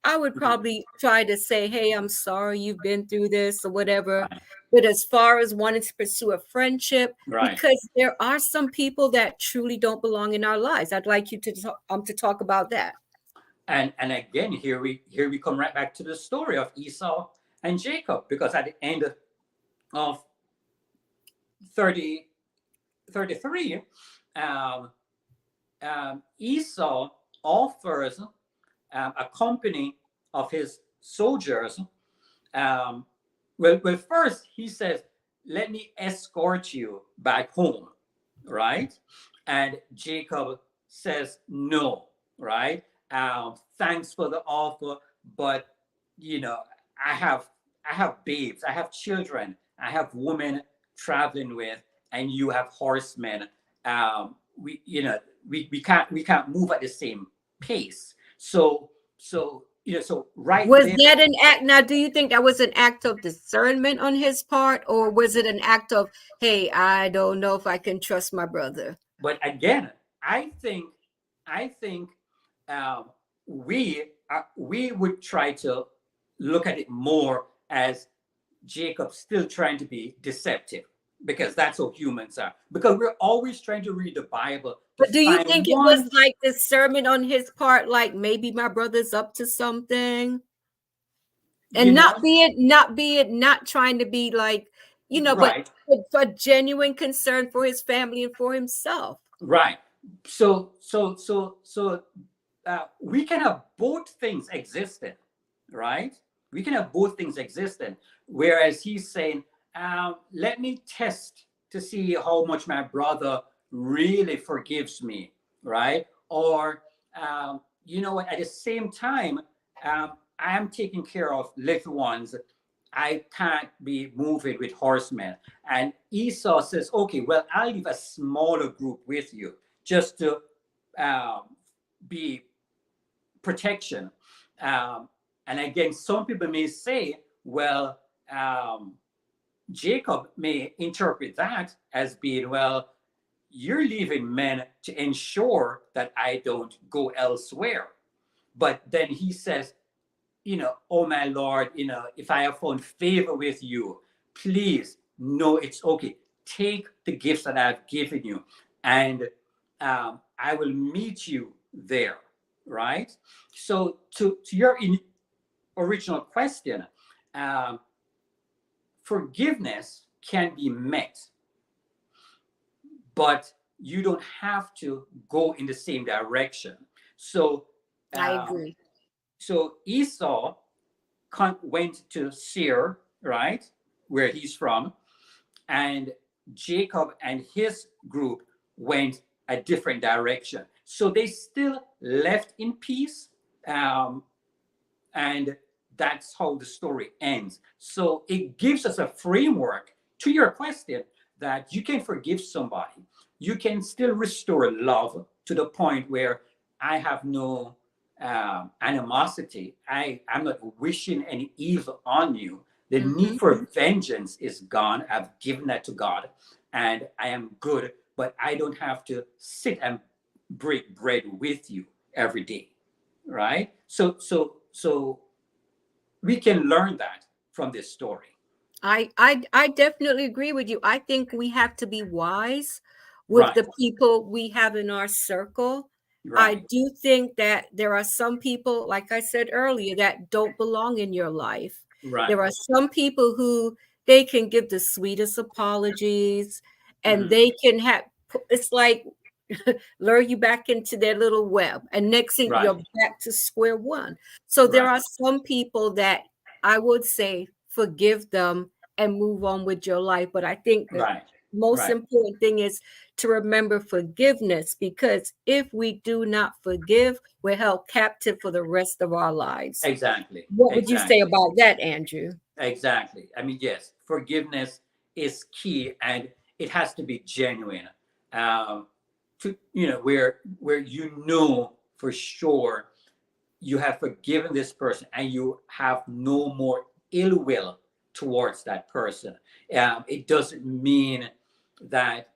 B: I would
A: Mhm.
B: probably try to say, "Hey, I'm sorry you've been through this," or whatever.
A: Right,
B: But as far as wanting to pursue a friendship,
A: right.
B: because there are some people that truly don't belong in our lives, I'd like you to talk about that.
A: And again, here we come right back to the story of Esau and Jacob, because at the end of 30 33, um, Esau offers a company of his soldiers. Um, well, first he says, "Let me escort you back home," right? And Jacob says, "No," right? Thanks for the offer, but you know, I have I have babes, I have children, I have women traveling with, and you have horsemen. We we can't move at the same pace. So right
B: Was
A: there.
B: that an act? Now, do you think that was an act of discernment on his part, or was it an act of, "Hey, I don't know if I can trust my brother"?
A: But again, I think um, we would try to look at it more as Jacob still trying to be deceptive, because that's how humans are. Because we're always trying to read the Bible to
B: But do you
A: find
B: think it was
A: one,
B: like discernment on his part, like maybe my brother's up to something?
A: you
B: And
A: know,
B: not trying to be like, but
A: right,
B: for genuine concern for his family and for himself.
A: right. So we can have both things existing, right? We can have both things existing. Whereas he's saying, let me test to see how much my brother really forgives me, right? Or, you know what, at the same time, I am taking care of little ones. I can't be moving with horsemen. And Esau says, okay, well, I'll leave a smaller group with you just to um, be protection. Um, and again, some people may say, well, um, Jacob may interpret that as being, well, you're leaving men to ensure that I don't go elsewhere. But then he says, oh my Lord, if I have found favor with you, please, no, it's okay. Take the gifts that I've given you, and I will meet you there, right? So, to your original question, um, forgiveness can be met, but you don't have to go in the same direction. So,
B: I
A: um,
B: agree.
A: Esau went to Seir, right, where he's from, and Jacob and his group went a different direction. So they still left in peace, um, and that's how the story ends. So it gives us a framework to your question that you can forgive somebody, you can still restore love to the point where I have no animosity. I'm not wishing any evil on you. The need
B: Hmm.
A: for vengeance is gone. I've given that to God, and I am good. But I don't have to sit and break bread with you every day, right? So we can learn that from this story.
B: I definitely agree with you. I think we have to be wise with
A: Right,
B: the people we have in our circle. I
A: right,
B: do think that there are some people, like I said earlier, that don't belong in your life.
A: right.
B: There are some people who they can give the sweetest apologies and
A: Hmm.
B: they can have it's like lure you back into their little web. And next thing
A: Right,
B: you're back to square one. So there
A: right,
B: are some people that I would say forgive them and move on with your life. But I think that
A: right.
B: most
A: Right.
B: important thing is to remember forgiveness, because if we do not forgive, we're held captive for the rest of our lives.
A: Exactly.
B: What would you say
A: Exactly.
B: about that, Andrew?
A: Exactly. I mean, yes, forgiveness is key, and it has to be genuine. Um, to where you know for sure you have forgiven this person and you have no more ill will towards that person. It doesn't mean that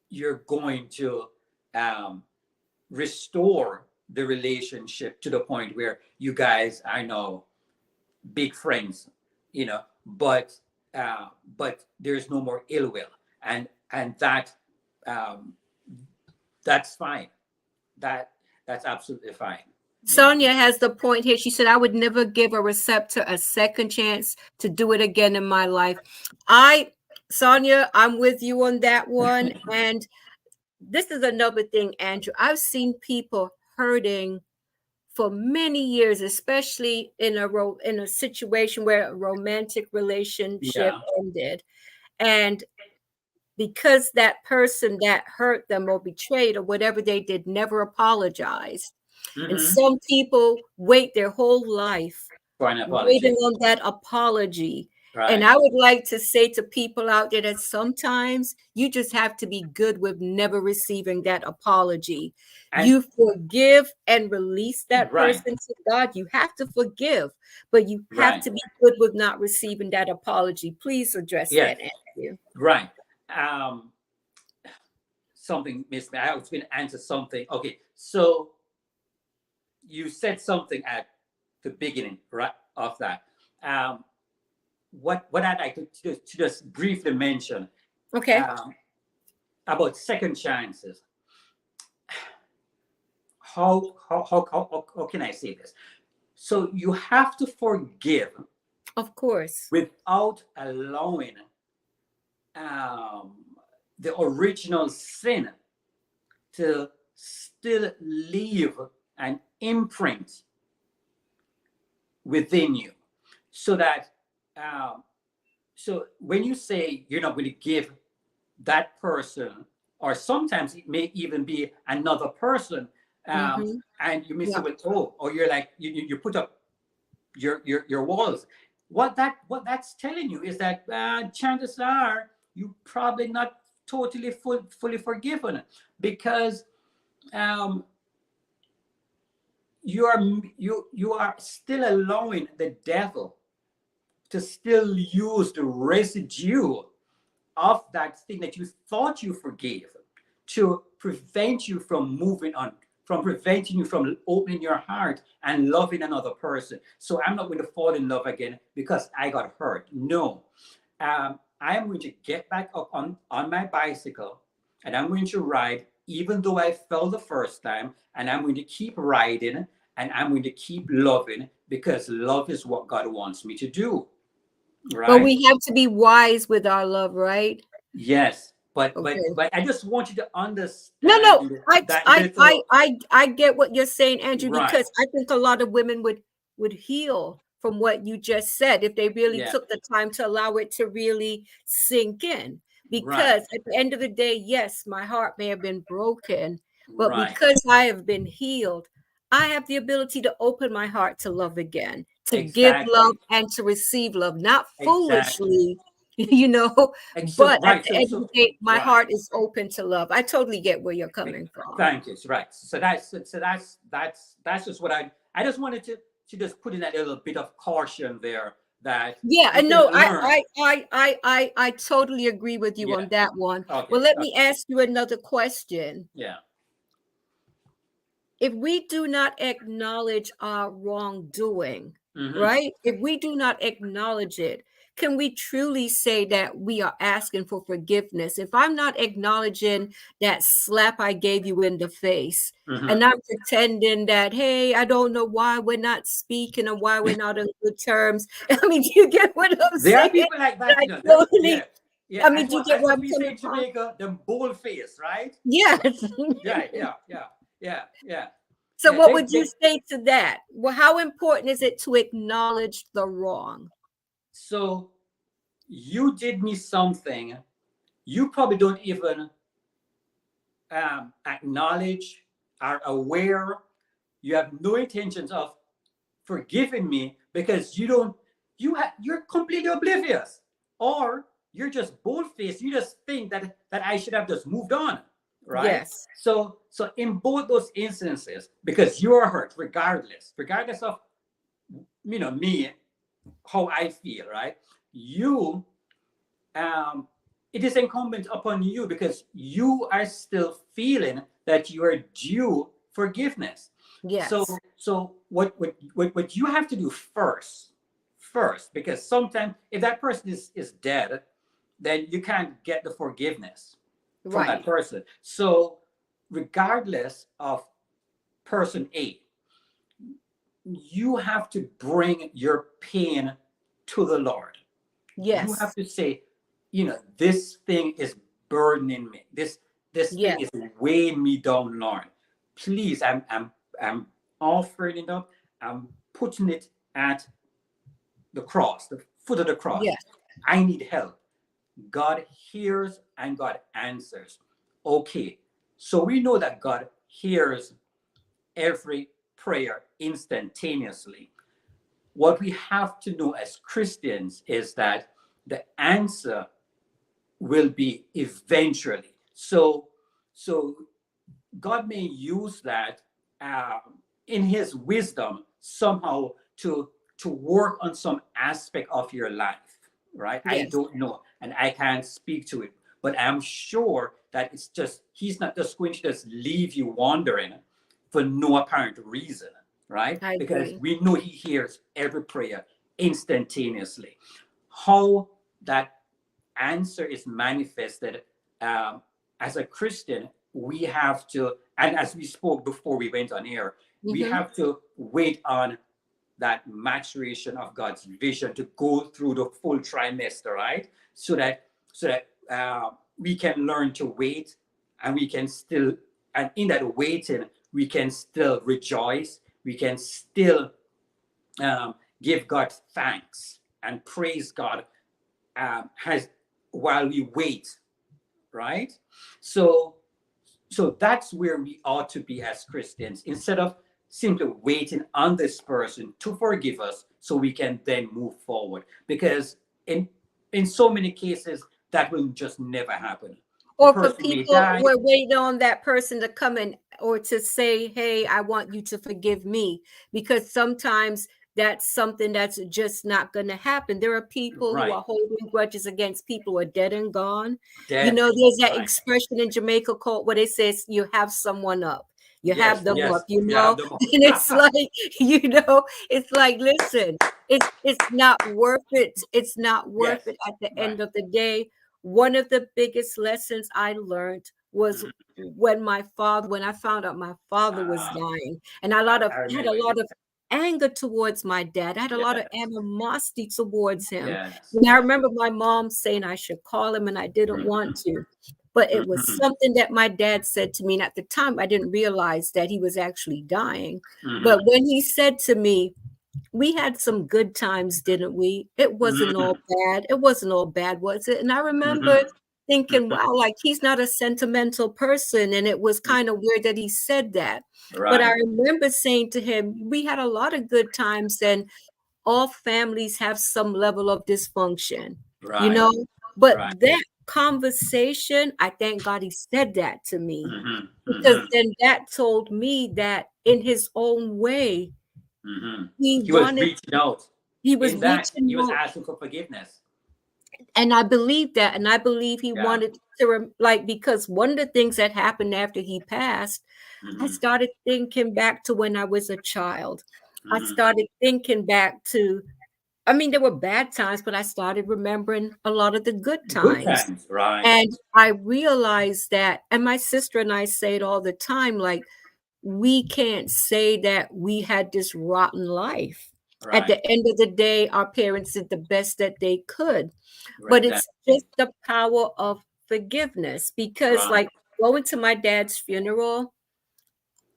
A: you're going to um, restore the relationship to the point where you guys are now big friends, but but there's no more ill will, and um, that's fine. That that's absolutely fine.
B: Sonia has the point here. She said, I would never give a receptor a second chance to do it again in my life. Sonia, I'm with you on that one. And this is another thing, Andrew. I've seen people hurting for many years, especially in a situation where a romantic relationship
A: Yeah.
B: ended. And because that person that hurt them or betrayed or whatever they did never apologized. And
A: Hmm.
B: some people wait their whole life
A: For an
B: waiting
A: apology.
B: on that apology. And
A: Right.
B: I would like to say to people out there that sometimes you just have to be good with never receiving that apology.
A: And
B: You forgive and release that
A: right.
B: person to God. You have to forgive, but you have
A: Right.
B: to be good with not receiving that apology. Please address
A: Yes.
B: that, Andrew.
A: Right. um Something missed me. I was going to answer something. Okay, so you said something at the beginning, right, of that. um what I'd like to just briefly mention,
B: Okay.
A: um, about second chances. How can I say this? So you have to forgive
B: Of course.
A: without allowing um, the original sin to still leave an imprint within you. So that um, so when you say you're not going to give that person, or sometimes it may even be another person,
B: Mm-hmm.
A: and you may say,
B: Yeah.
A: well, oh, or you're like you put up your walls. What that's telling you is that chances are you probably not totally fully forgiven, because um, you are still allowing the devil to still use the residue of that thing that you thought you forgave, to prevent you from moving on, from preventing you from opening your heart and loving another person. So I'm not going to fall in love again because I got hurt. No. I am going to get back up on my bicycle, and I'm going to ride even though I fell the first time, and I'm going to keep riding, and I'm going to keep loving, because love is what God wants me to do.
B: But
A: Right?
B: we have to be wise with our love, right?
A: Yes, but but
B: Okay.
A: but I just want you to
B: No, no,
A: understand that little.
B: I get what you're saying, Andrew,
A: Right.
B: because I think a lot of women would heal from what you just said if they really
A: Yeah.
B: took the time to allow it to really sink in.
A: Right.
B: Because at the end of the day, yes, my heart may have been broken, but
A: Right.
B: because I have been healed, I have the ability to open my heart to love again, to give love
A: Exactly.
B: and to receive love, not
A: Exactly.
B: foolishly, you know,
A: So
B: but at
A: right.
B: the
A: So
B: end of the
A: so
B: day, my
A: right.
B: heart is open to love. I totally get where you're coming from.
A: Thank you. Right. So that's just what I just wanted to just put in that little bit of caution there, that
B: Yeah,
A: you
B: and
A: can
B: no,
A: learn.
B: I totally agree with you
A: Yeah.
B: on that one.
A: Okay.
B: Well, let
A: Okay.
B: me ask you another question.
A: Yeah.
B: If we do not acknowledge our wrongdoing,
A: Mm-hmm.
B: right? If we do not acknowledge it, can we truly say that we are asking for forgiveness? If I'm not acknowledging that slap I gave you in the face,
A: Mm-hmm.
B: and I'm pretending that, hey, I don't know why we're not speaking and why we're not on good terms. I mean, do you get what I'm
A: There are
B: saying?
A: people like that,
B: I
A: Yeah.
B: totally,
A: Yeah.
B: I mean, do you get
A: As
B: where
A: what
B: I'm
A: we say
B: coming
A: in
B: from?
A: Jamaica, the bold face, right?
B: Yes.
A: Yeah, yeah, yeah, yeah, yeah,
B: So,
A: yeah.
B: what would you say to that? Well, how important is it to acknowledge the wrong?
A: So you did me something. you probably don't even acknowledge, are aware, you have no intentions of forgiving me because you don't, you're completely oblivious, or you're just bold-faced. You just think that I should have just moved on, right?
B: Yes.
A: So in both those instances, because you are hurt, regardless of me, how I feel, right? You um, it is incumbent upon you, because you are still feeling that you are due forgiveness. So
B: Yes.
A: what you have to do first, because sometimes if that person is dead, then you can't get the forgiveness from that
B: Right.
A: person. So regardless of person A, you have to bring your pain to the Lord. You have
B: Yes.
A: to say, this thing is burdening me. This thing
B: Yes.
A: is weighing me down, Lord. Please, I'm offering it up. I'm putting it at the cross, the foot of the cross.
B: Yes.
A: I need help. God hears and God answers. Okay, so we know that God hears every prayer instantaneously. What we have to know as Christians is that the answer will be eventually. So God may use that in His wisdom somehow to work on some aspect of your life, right? I
B: Yes.
A: don't know, and I can't speak to it, but I'm sure that it's just He's not just going to just leave you wandering for no apparent reason, right?
B: I
A: Because
B: agree.
A: we know He hears every prayer instantaneously. How that answer is manifested, um, as a Christian, we have to, and as we spoke before we went on air, we
B: Mm-hmm.
A: have to wait on that maturation of God's vision to go through the full trimester, right? So that we can learn to wait, and we can still, and in that waiting, we can still rejoice. We can still give God thanks and praise God, has while we wait, right? So so that's where we ought to be as Christians, instead of simply waiting on this person to forgive us so we can then move forward. Because in so many cases that will just never happen. The
B: Or for
A: person may
B: people
A: die.
B: we're waiting on that person to come in or to say, hey, I want you to forgive me. Because sometimes that's something that's just not going to happen. There are people who
A: Right.
B: are holding grudges against people who are dead and gone. You
A: Dead.
B: know, there's that
A: Right.
B: expression in Jamaica called where they says you have someone up. You have
A: Yes,
B: them up,
A: yes,
B: you
A: you have
B: know,
A: them
B: and it's
A: all.
B: like, it's like, listen, it's not worth it. It's not worth
A: Yes.
B: it at the
A: Right.
B: end of the day. One of the biggest lessons I learned was
A: Mhm.
B: when I found out my father was
A: Ah,
B: dying, and I lot of
A: I
B: had a
A: remember you.
B: lot of anger towards my dad. I had a lot of
A: Yes.
B: animosity towards him.
A: Yes.
B: And I remember my mom saying I should call him, and I didn't want
A: Mhm.
B: to. But it was
A: Mhm.
B: something that my dad said to me. And at the time, I didn't realize that he was actually dying.
A: Mhm.
B: But when he said to me, we had some good times, didn't we? It wasn't all
A: Mhm.
B: bad. It wasn't all bad, was it? And I remember
A: Mhm.
B: thinking,
A: Mhm.
B: wow, like he's not a sentimental person. And it was kind of weird that he said that. But I
A: Right.
B: remember saying to him, we had a lot of good times, and all families have some level of dysfunction, you
A: Right.
B: know? But
A: Right.
B: that conversation, I thank God he said that to me,
A: Mhm.
B: because
A: Mhm.
B: then that told me that in his own way,
A: Mhm.
B: he
A: He was
B: wanted
A: reaching out.
B: he was
A: In that, he
B: reaching
A: was
B: out,
A: asking for forgiveness.
B: and I believe that, and I believe he
A: Yeah.
B: wanted to like, because one of the things that happened after he passed, I
A: Mhm.
B: started thinking back to when I was a child. I
A: Mhm.
B: started thinking back to, I mean, there were bad times, but I started remembering a lot of the good
A: Good
B: times.
A: times. Right.
B: And I realized that, and my sister and I say it all the time, like, we can't say that we had this rotten life. At
A: Right.
B: the end of the day, our parents did the best that they could. But it's
A: Exactly.
B: just the power of forgiveness. Because,
A: Right.
B: like, going to my dad's funeral,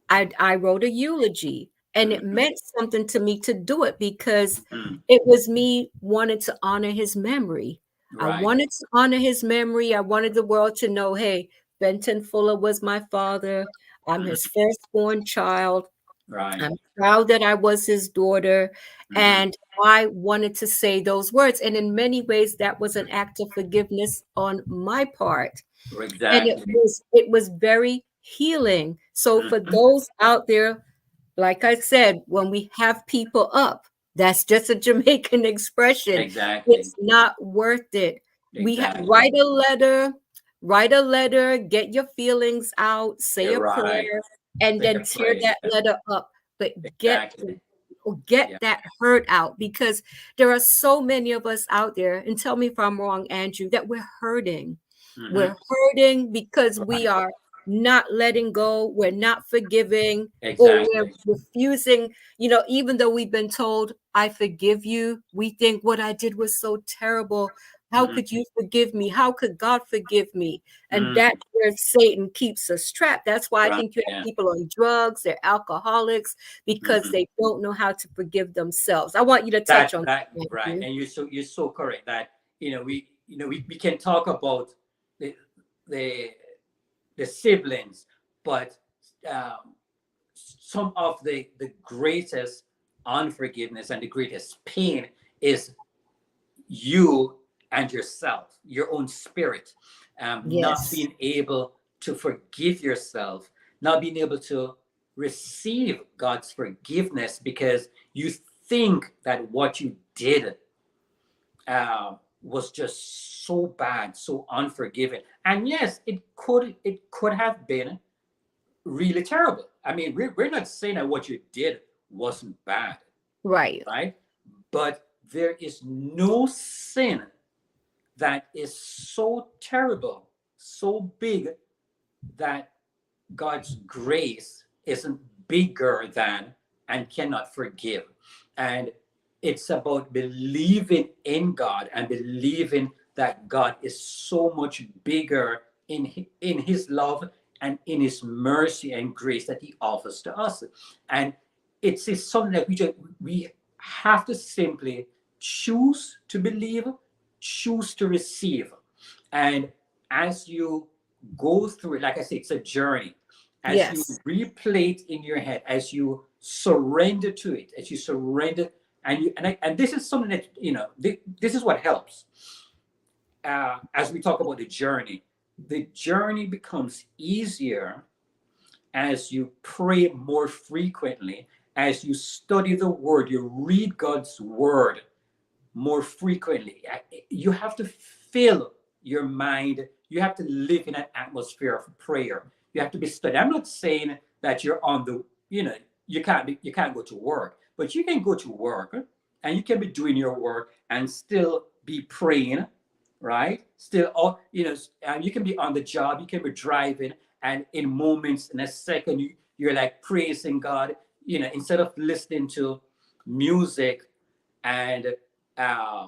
B: I wrote a eulogy, and it
A: Mhm.
B: meant something to me to do it because
A: Mhm.
B: it was me wanting to honor his memory. I
A: Right.
B: wanted to honor his memory. I wanted the world to know, hey, Benton Fuller was my father. I'm
A: Mhm.
B: his firstborn child.
A: Right.
B: I'm proud that I was his daughter.
A: Hmm.
B: And I wanted to say those words. And in many ways, that was an act of forgiveness on my part. And it
A: Exactly.
B: was it was very healing. So for
A: Mhm.
B: those out there, like I said, when we have people up, that's just a Jamaican expression.
A: Exactly.
B: It's not worth it.
A: Exactly.
B: Write a letter, get your feelings out, say
A: You're
B: a
A: right.
B: prayer, and
A: Say a
B: then tear
A: prayer.
B: that letter up. But get
A: Exactly.
B: get
A: Yeah.
B: that hurt out, because there are so many of us out there, and tell me if I'm wrong, Andrew, that we're hurting.
A: Hmm.
B: We're hurting because we
A: Right.
B: are not letting go, we're not forgiving, or we're
A: Exactly.
B: refusing. Even though we've been told, I forgive you, we think what I did was so terrible. How
A: Hmm.
B: could you forgive me? How could God forgive me? And
A: Hmm.
B: that's where Satan keeps us trapped. That's why I
A: Right.
B: think you have
A: Yeah.
B: people on drugs, they're alcoholics, because
A: Hmm.
B: they don't know how to forgive themselves. I want you to touch
A: That
B: on
A: that
B: that,
A: right.
B: Andrew.
A: And you're so correct that we can talk about the the the siblings, but um, some of the greatest unforgiveness and the greatest pain is you and yourself, your own spirit, not
B: Yes,
A: being able to forgive yourself, not being able to receive God's forgiveness because you think that what you did was just so bad, so unforgiving. And yes, it could have been really terrible. I mean, we're not saying that what you did wasn't bad,
B: right.
A: right? But there is no sin that is so terrible, so big that God's grace isn't bigger than and cannot forgive. And it's about believing in God and believing that God is so much bigger in his love and in his mercy and grace that he offers to us. And it's something that we have to simply choose to believe, choose to receive. And as you go through it, like I say, it's a journey. As you
B: Yes.
A: replay it in your head, as you surrender to it, as you surrender, and this is something that this is what helps. As we talk about the journey becomes easier as you pray more frequently, as you study the Word, you read God's Word more frequently. You have to fill your mind. You have to live in an atmosphere of prayer. You have to be studying. I'm not saying that you're on the, you can't go to work, but you can go to work and you can be doing your work and still be praying, right? Still, you can be on the job, you can be driving, and in moments, in a second, you're like praising God. Instead of listening to music and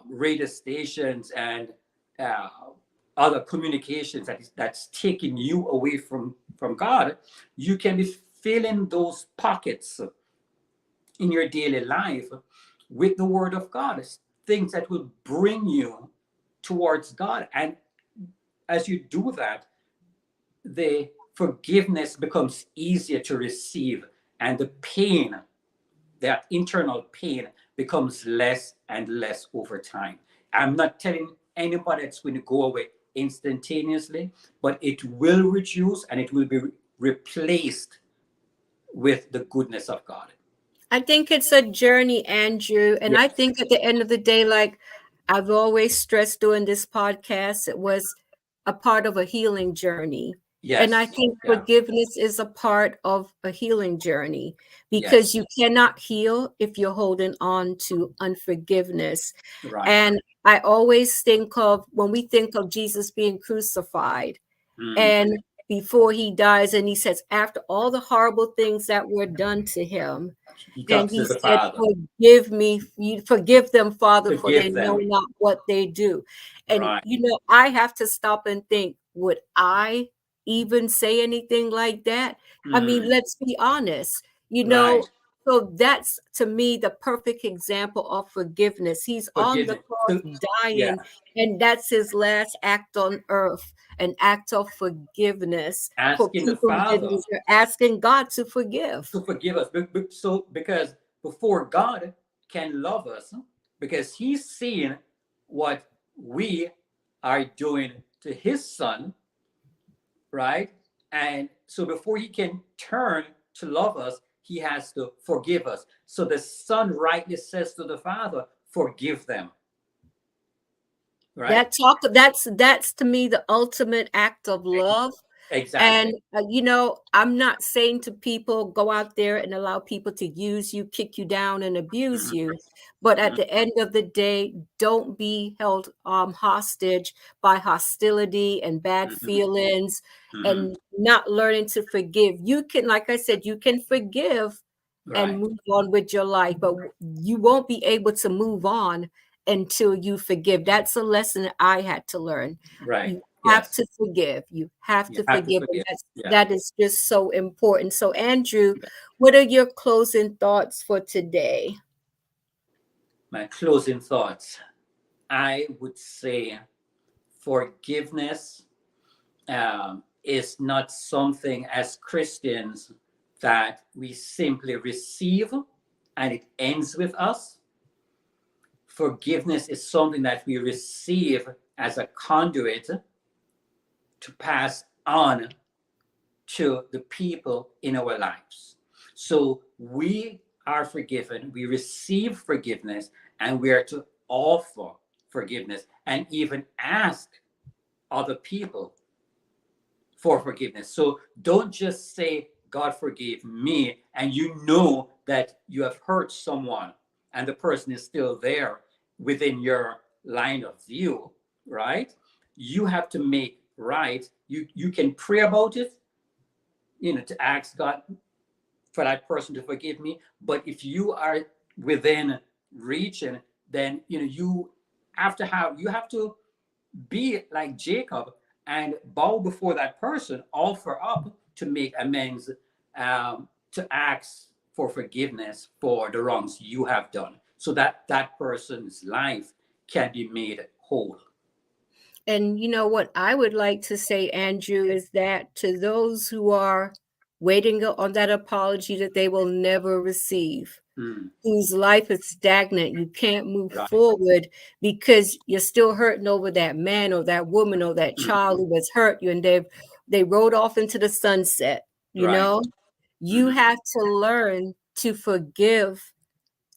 A: radio stations and uh, other communications that's taking you away from God, you can be filling those pockets in your daily life with the Word of God, things that will bring you towards God. And as you do that, the forgiveness becomes easier to receive, and the pain, that internal pain, becomes less and less over time. I'm not telling anybody it's going to go away instantaneously, but it will reduce and it will be replaced with the goodness of God.
B: I think it's a journey, Andrew. And I
A: Yes,
B: think at the end of the day, like I've always stressed doing this podcast, it was a part of a healing journey. And I
A: yes,
B: think
A: yeah,
B: forgiveness is a part of a healing journey, because
A: yes,
B: you cannot heal if you're holding on to unforgiveness.
A: right.
B: And I always think of when we think of Jesus being crucified,
A: Mm.
B: and before he dies, and he says, after all the horrible things that were done to him,
A: He
B: and
A: talks
B: he
A: to the
B: said,
A: Father.
B: forgive me, you forgive them, Father, for they
A: Forgive
B: know
A: them.
B: not what they do. And,
A: Right.
B: I have to stop and think, would I even say anything like that? I mean,
A: Mm.
B: let's be honest. You
A: Right.
B: know, So that's to me the perfect example of forgiveness. He's on the
A: Forgiveness.
B: cross
A: So, yeah,
B: dying, and that's his last act on earth, an act of forgiveness for
A: asking the
B: people who didn't
A: Father
B: deserve, asking God to forgive.
A: to forgive us. So because before God can love us, because He's seeing what we are doing to His Son, right? And so before He can turn to love us, He has to forgive us. So the Son rightly says to the Father, "Forgive them," right?
B: That's to me the ultimate act of love. And
A: Exactly.
B: I'm not saying to people, go out there and allow people to use you, kick you down, and abuse
A: Mhm,
B: you. But at
A: mhm,
B: the end of the day, don't be held hostage by hostility and bad
A: mhm,
B: feelings
A: mhm.
B: and not learning to forgive. You can, like I said, you can forgive and
A: Right,
B: move on with your life, but you won't be able to move on until you forgive. That's a lesson I had to learn.
A: right.
B: You have
A: Yes,
B: to forgive. You have
A: you
B: to
A: have to
B: forgive, and
A: forgive. Yeah.
B: that is just so important. So, Andrew, what are your closing thoughts for today?
A: My closing thoughts. I would say forgiveness is not something as Christians that we simply receive and it ends with us. Forgiveness is something that we receive as a conduit to pass on to the people in our lives. So we are forgiven, we receive forgiveness, and we are to offer forgiveness and even ask other people for forgiveness. So don't just say, "God forgave me," and you know that you have hurt someone and the person is still there within your line of view, right? You have to make right. You can pray about it, to ask God for that person to forgive me. But if you are within region, then you have to be like Jacob and bow before that person, offer up to make amends, to ask for forgiveness for the wrongs you have done, so that that person's life can be made whole.
B: And what I would like to say, Andrew, is that to those who are waiting on that apology that they will never receive,
A: Mm,
B: whose life is stagnant, you can't move
A: right.
B: forward because you're still hurting over that man or that woman or that child
A: Mhm,
B: who has hurt you, and they rode off into the sunset. you
A: right.
B: know you
A: Mhm,
B: have to learn to forgive.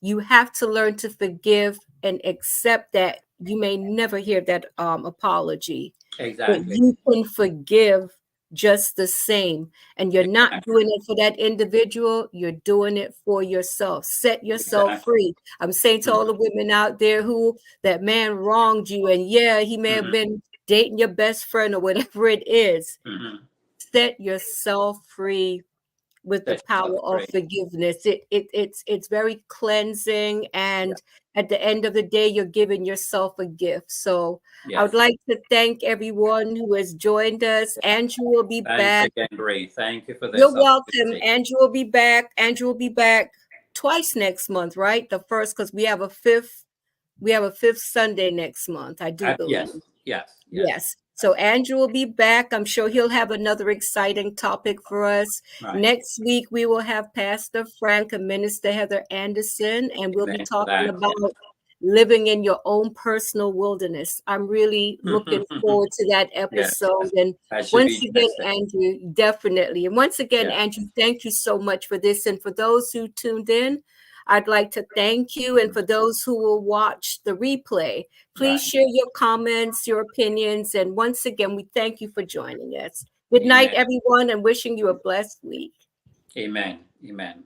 B: You have to learn to forgive and accept that you may never hear that apology, but
A: exactly.
B: you can forgive just the same. And you're not
A: Exactly.
B: doing it for that individual, you're doing it for yourself. Set yourself
A: Exactly.
B: free. I'm saying to all
A: Mhm,
B: the women out there who that man wronged you, and yeah, he may have
A: mhm,
B: been dating your best friend or whatever it is.
A: mhm.
B: Set yourself free with the
A: Set yourself
B: power of
A: free.
B: forgiveness. It's very cleansing,
A: Yeah.
B: and at the end of the day, you're giving yourself a gift. So I would
A: Yes.
B: like to thank everyone who has joined us. Andrew will be
A: Thanks
B: back.
A: again, Ray. Thank you for
B: You're
A: this
B: welcome.
A: opportunity.
B: Andrew will be back. Andrew will be back twice next month, right? The first, because we have a fifth Sunday next month, I do believe.
A: Yes, yes, yes.
B: Yes. So Andrew will be back. I'm sure he'll have another exciting topic for us.
A: Right.
B: Next week, we will have Pastor Frank and Minister Heather Anderson, and we'll be
A: Amen for
B: talking
A: that.
B: about living in your own personal wilderness. I'm really
A: Yes.
B: looking forward to that
A: Yes,
B: episode.
A: yes.
B: And
A: That should
B: once
A: be
B: again,
A: interesting.
B: Andrew, definitely. And once again,
A: Yeah.
B: Andrew, thank you so much for this. And for those who tuned in, I'd like to thank you. And for those who will watch the replay, please
A: Right.
B: share your comments, your opinions. And once again, we thank you for joining us. Good night,
A: Amen.
B: everyone, and wishing you a blessed week.
A: Amen. Amen.